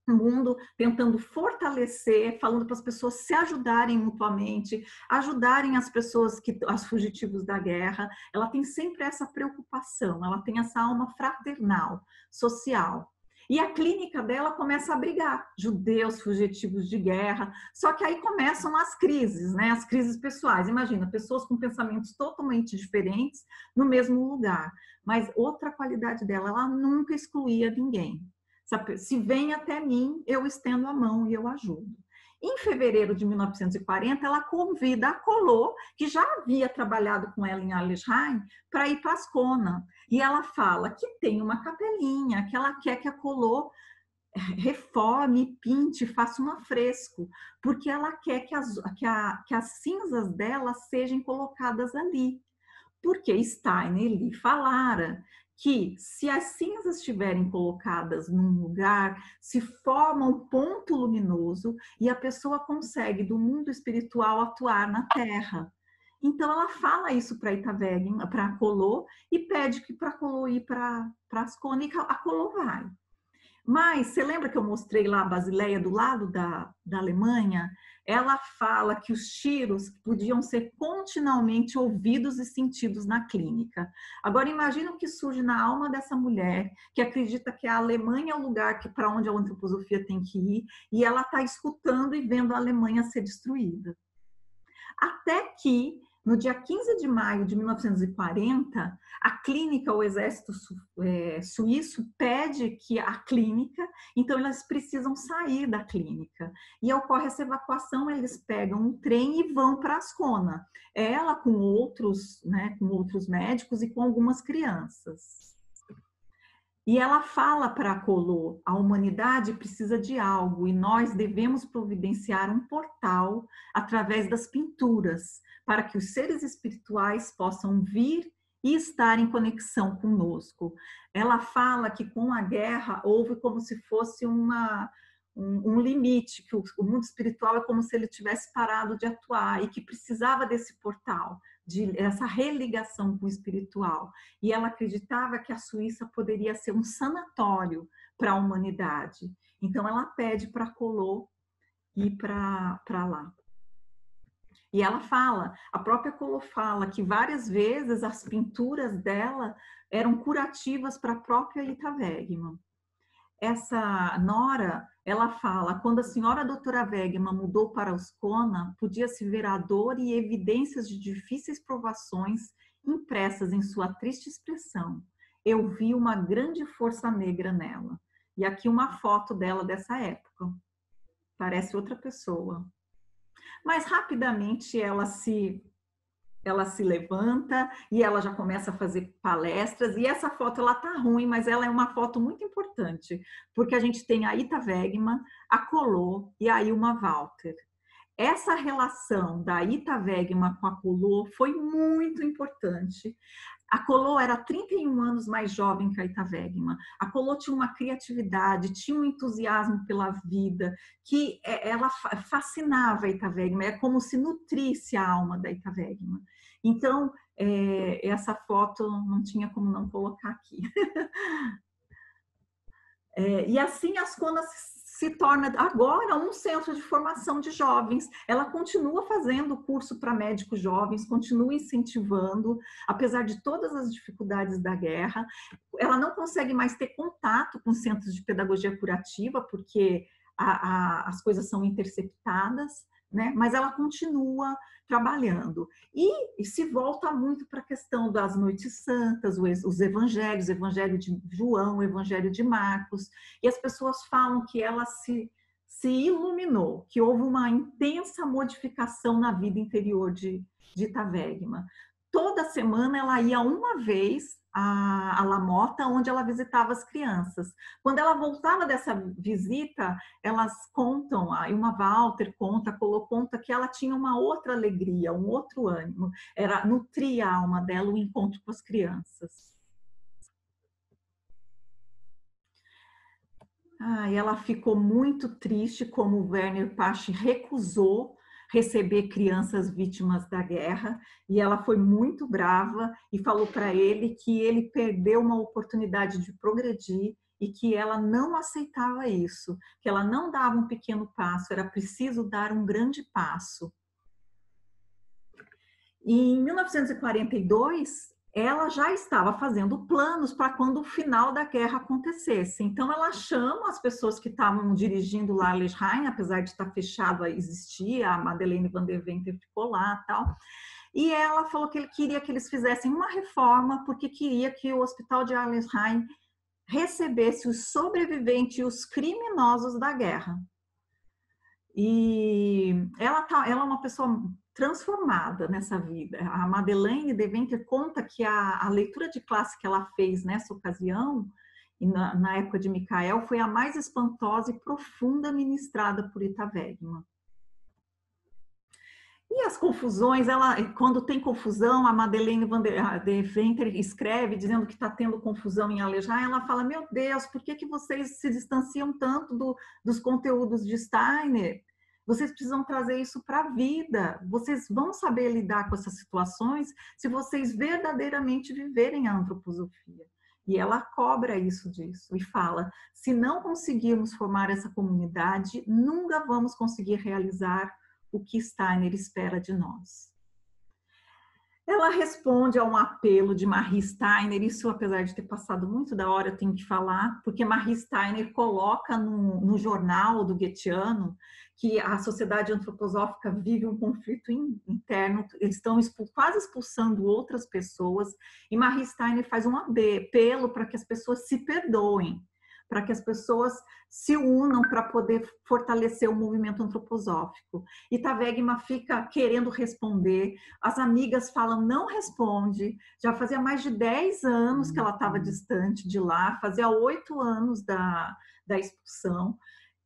mundo, tentando fortalecer, falando para as pessoas se ajudarem mutuamente, ajudarem as pessoas, os fugitivos da guerra. Ela tem sempre essa preocupação, ela tem essa alma fraternal, social. E a clínica dela começa a abrigar judeus, fugitivos de guerra, só que aí começam as crises, né? As crises pessoais. Imagina, pessoas com pensamentos totalmente diferentes no mesmo lugar. Mas outra qualidade dela, ela nunca excluía ninguém. Se vem até mim, eu estendo a mão e eu ajudo. Em fevereiro de 1940, ela convida a Collot, que já havia trabalhado com ela em Arlesheim, para ir para Ascona. E ela fala que tem uma capelinha, que ela quer que a Collot reforme, pinte, faça um afresco, porque ela quer que as cinzas dela sejam colocadas ali. Porque Steiner lhe falara que se as cinzas estiverem colocadas num lugar, se forma um ponto luminoso e a pessoa consegue do mundo espiritual atuar na Terra. Então ela fala isso para Ita Wegemann, para a Collot, e pede que para a Collot ir para Ascona, e a Collot vai. Mas você lembra que eu mostrei lá a Basileia do lado da Alemanha? Ela fala que os tiros podiam ser continuamente ouvidos e sentidos na clínica. Agora imagina o que surge na alma dessa mulher, que acredita que a Alemanha é o lugar para onde a antroposofia tem que ir, e ela está escutando e vendo a Alemanha ser destruída. Até que, no dia 15 de maio de 1940, a clínica, o exército suíço pede que a clínica, então elas precisam sair da clínica. E ocorre essa evacuação, eles pegam um trem e vão para Ascona. Ela com outros médicos e com algumas crianças. E ela fala para a Collot, a humanidade precisa de algo e nós devemos providenciar um portal através das pinturas, para que os seres espirituais possam vir e estar em conexão conosco. Ela fala que com a guerra houve como se fosse um limite, que o mundo espiritual é como se ele tivesse parado de atuar e que precisava desse portal, essa religação com o espiritual. E ela acreditava que a Suíça poderia ser um sanatório para a humanidade. Então ela pede para Collot ir para lá. E ela fala, a própria Collot fala que várias vezes as pinturas dela eram curativas para a própria Ita Wegemann. Essa nora, ela fala, quando a senhora doutora Wegemann mudou para Ascona, podia-se ver a dor e evidências de difíceis provações impressas em sua triste expressão. Eu vi uma grande força negra nela. E aqui uma foto dela dessa época. Parece outra pessoa. Mas rapidamente ela se levanta e ela já começa a fazer palestras. E essa foto, ela tá ruim, mas ela é uma foto muito importante, porque a gente tem a Ita Wegman, a Collot e a Ilma Walter. Essa relação da Ita Wegman com a Collot foi muito importante. A Collot era 31 anos mais jovem que a Ita Wegman. A Collot tinha uma criatividade, tinha um entusiasmo pela vida, que ela fascinava a Ita Wegman, é como se nutrisse a alma da Ita Wegman. Então, essa foto não tinha como não colocar aqui. E assim as Conas se torna agora um centro de formação de jovens. Ela continua fazendo curso para médicos jovens, continua incentivando, apesar de todas as dificuldades da guerra. Ela não consegue mais ter contato com centros de pedagogia curativa, porque as coisas são interceptadas, né? Mas ela continua trabalhando. E se volta muito para a questão das noites santas, os evangelhos, o evangelho de João, o evangelho de Marcos, e as pessoas falam que ela se iluminou, que houve uma intensa modificação na vida interior de Ita Wegman. Toda semana ela ia uma vez a La Mota, onde ela visitava as crianças. Quando ela voltava dessa visita, elas contam, a Ilma Walter conta, a Collot conta que ela tinha uma outra alegria, um outro ânimo, nutria a alma dela o encontro com as crianças. E ela ficou muito triste como o Werner Pache recusou receber crianças vítimas da guerra, e ela foi muito brava e falou para ele que ele perdeu uma oportunidade de progredir e que ela não aceitava isso, que ela não dava um pequeno passo, era preciso dar um grande passo. E em 1942, ela já estava fazendo planos para quando o final da guerra acontecesse. Então, ela chama as pessoas que estavam dirigindo lá Arlesheim, apesar de estar fechado a existir, a Madeleine van der Venter ficou lá e tal. E ela falou que ele queria que eles fizessem uma reforma, porque queria que o hospital de Arlesheim recebesse os sobreviventes e os criminosos da guerra. E ela é uma pessoa transformada nessa vida. A Madeleine de Venter conta que a leitura de classe que ela fez nessa ocasião, e na época de Michael, foi a mais espantosa e profunda ministrada por Ita Wegman. E as confusões, quando tem confusão, a Madeleine de Venter escreve dizendo que está tendo confusão em Arlesheim, ela fala, meu Deus, por que vocês se distanciam tanto dos conteúdos de Steiner? Vocês precisam trazer isso para a vida. Vocês vão saber lidar com essas situações se vocês verdadeiramente viverem a antroposofia. E ela cobra isso disso e fala, se não conseguirmos formar essa comunidade, nunca vamos conseguir realizar o que Steiner espera de nós. Ela responde a um apelo de Marie Steiner, isso apesar de ter passado muito da hora, eu tenho que falar, porque Marie Steiner coloca no jornal do Goetheano que a sociedade antroposófica vive um conflito interno, eles estão quase expulsando outras pessoas, e Marie Steiner faz um apelo para que as pessoas se perdoem, para que as pessoas se unam para poder fortalecer o movimento antroposófico. Ita Wegman fica querendo responder, as amigas falam, não responde, já fazia mais de 10 anos que ela estava distante de lá, fazia 8 anos da expulsão,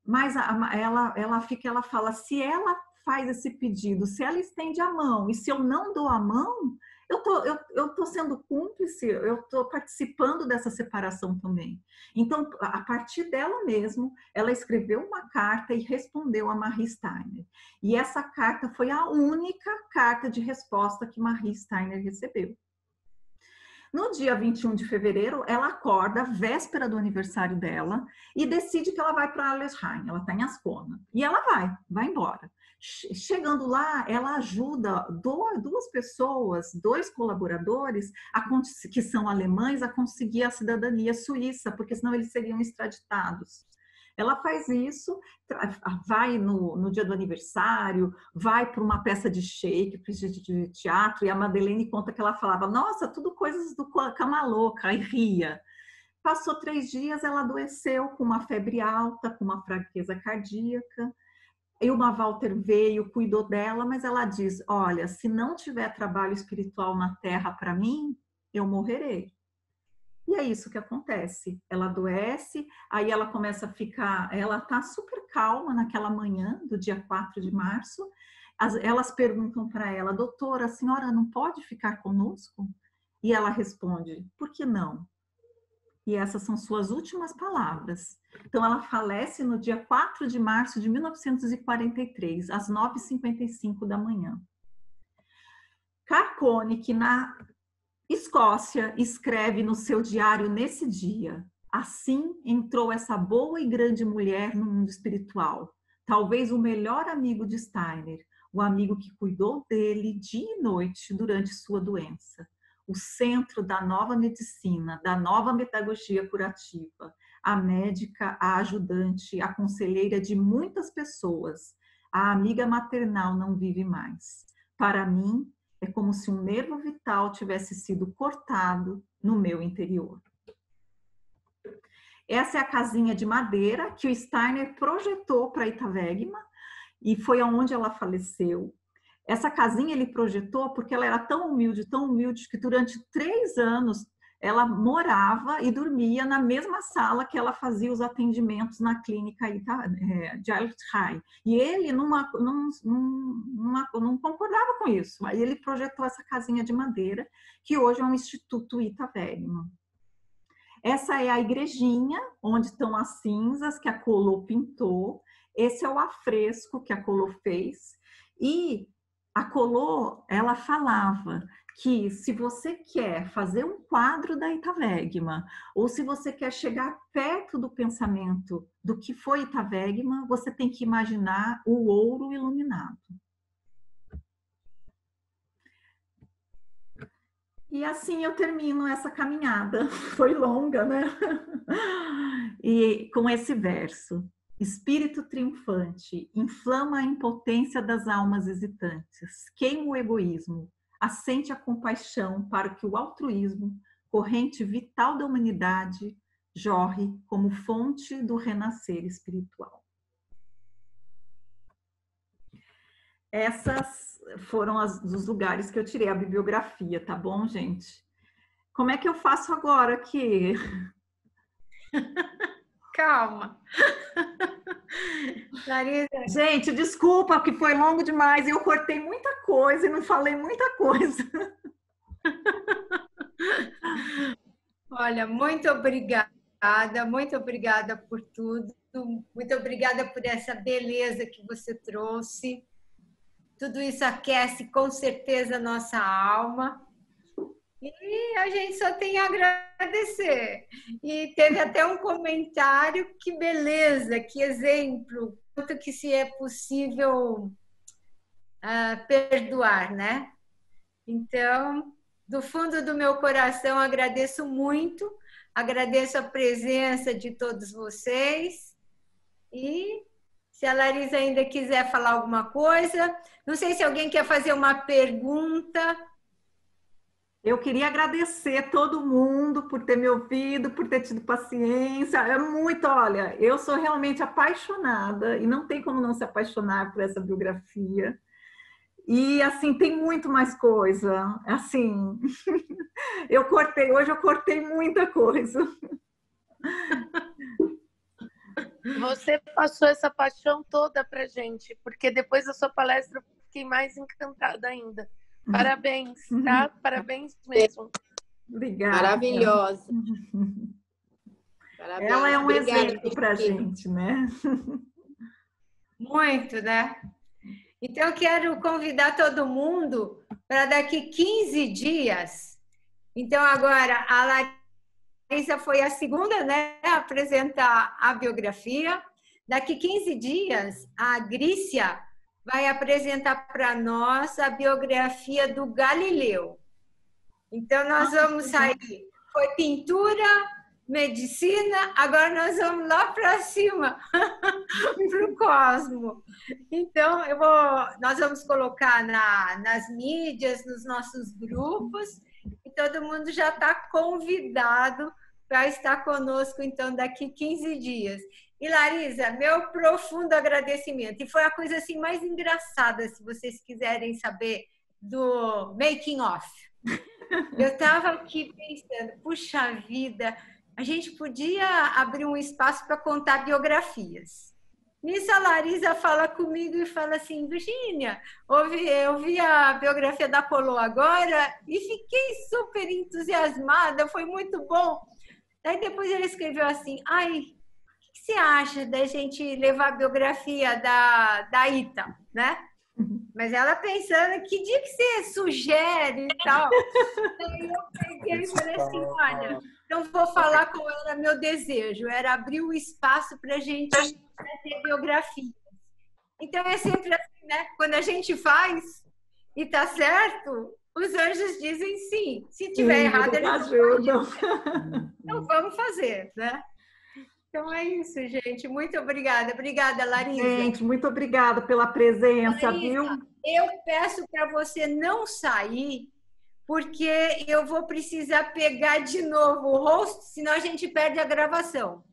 mas ela fala, se ela faz esse pedido, se ela estende a mão, e se eu não dou a mão, eu tô sendo cúmplice, eu estou participando dessa separação também. Então, a partir dela mesmo, ela escreveu uma carta e respondeu a Marie Steiner. E essa carta foi a única carta de resposta que Marie Steiner recebeu. No dia 21 de fevereiro, ela acorda, véspera do aniversário dela, e decide que ela vai para Arlesheim, ela está em Ascona. E ela vai embora. Chegando lá, ela ajuda duas pessoas, 2 colaboradores, que são alemães, a conseguir a cidadania suíça, porque senão eles seriam extraditados. Ela faz isso, vai no dia do aniversário, vai para uma peça de Shakespeare, de teatro, e a Madeleine conta que ela falava, nossa, tudo coisas do Cama Louca, e ria. Passou 3 dias, ela adoeceu com uma febre alta, com uma fraqueza cardíaca. E uma Walter veio, cuidou dela, mas ela diz, olha, se não tiver trabalho espiritual na Terra para mim, eu morrerei. E é isso que acontece. Ela adoece, aí ela começa a ficar, ela tá super calma naquela manhã do dia 4 de março. Elas perguntam para ela, doutora, a senhora não pode ficar conosco? E ela responde, por que não? E essas são suas últimas palavras. Então, ela falece no dia 4 de março de 1943, às 9h55 da manhã. Carcone, que na Escócia, escreve no seu diário nesse dia, assim entrou essa boa e grande mulher no mundo espiritual, talvez o melhor amigo de Steiner, o amigo que cuidou dele dia e noite durante sua doença, o centro da nova medicina, da nova pedagogia curativa, a médica, a ajudante, a conselheira de muitas pessoas, a amiga maternal não vive mais. Para mim, é como se um nervo vital tivesse sido cortado no meu interior. Essa é a casinha de madeira que o Steiner projetou para Itavegma e foi aonde ela faleceu. Essa casinha ele projetou porque ela era tão humilde, que durante 3 anos ela morava e dormia na mesma sala que ela fazia os atendimentos na clínica de Altai. E ele não concordava com isso. Aí ele projetou essa casinha de madeira, que hoje é um Instituto Itavegma. Essa é a igrejinha, onde estão as cinzas que a Collot pintou. Esse é o afresco que a Collot fez. E a Collot, ela falava que se você quer fazer um quadro da Itavegma, ou se você quer chegar perto do pensamento do que foi Itavegma, você tem que imaginar o ouro iluminado. E assim eu termino essa caminhada. Foi longa, né? E com esse verso. Espírito triunfante, inflama a impotência das almas hesitantes, queima o egoísmo, acende a compaixão para que o altruísmo, corrente vital da humanidade, jorre como fonte do renascer espiritual. Essas foram os lugares que eu tirei a bibliografia, tá bom, gente? Como é que eu faço agora aqui? Calma. Larissa. Gente, desculpa que foi longo demais. Eu cortei muita coisa e não falei muita coisa. Olha, muito obrigada por tudo. Muito obrigada por essa beleza que você trouxe. Tudo isso aquece com certeza a nossa alma. E a gente só tem a agradecer. E teve até um comentário, que beleza, que exemplo, quanto que se é possível perdoar, né? Então, do fundo do meu coração, agradeço muito, agradeço a presença de todos vocês. E se a Larissa ainda quiser falar alguma coisa, não sei se alguém quer fazer uma pergunta. Eu queria agradecer todo mundo por ter me ouvido, por ter tido paciência. É muito, olha, eu sou realmente apaixonada e não tem como não se apaixonar por essa biografia. E, assim, tem muito mais coisa. Assim, hoje eu cortei muita coisa. Você passou essa paixão toda pra gente, porque depois da sua palestra eu fiquei mais encantada ainda. Parabéns, tá? Parabéns mesmo. Obrigada. Maravilhosa. Parabéns. Ela é um exemplo para a gente, né? Muito, né? Então, eu quero convidar todo mundo para daqui 15 dias. Então, agora, a Larissa foi a segunda, né, a apresentar a biografia. Daqui 15 dias, a Grícia vai apresentar para nós a biografia do Galileu. Então, nós vamos sair. Foi pintura, medicina, agora nós vamos lá para cima, para o cosmo. Então, nós vamos colocar nas mídias, nos nossos grupos, e todo mundo já está convidado para estar conosco, então, daqui 15 dias. E, Larisa, meu profundo agradecimento. E foi a coisa assim mais engraçada, se vocês quiserem saber, do making of. Eu estava aqui pensando, puxa vida, a gente podia abrir um espaço para contar biografias. Nisso, a Larisa fala comigo e fala assim, Virgínia, eu vi a biografia da Polô agora e fiquei super entusiasmada, foi muito bom. Daí depois ele escreveu assim, ai, o que você acha da gente levar a biografia da Ita, né? Mas ela pensando, que dia que você sugere e tal. Daí eu peguei e falei assim, olha, então vou falar qual era meu desejo, era abrir um espaço para a gente fazer biografias. Então é sempre assim, né? Quando a gente faz e tá certo, os anjos dizem sim. Se tiver errado, eles ajudam. Então vamos fazer, né? Então é isso, gente. Muito obrigada. Obrigada, Larisa. Gente, muito obrigada pela presença, Larisa, viu? eu peço para você não sair, porque eu vou precisar pegar de novo o rosto, senão a gente perde a gravação.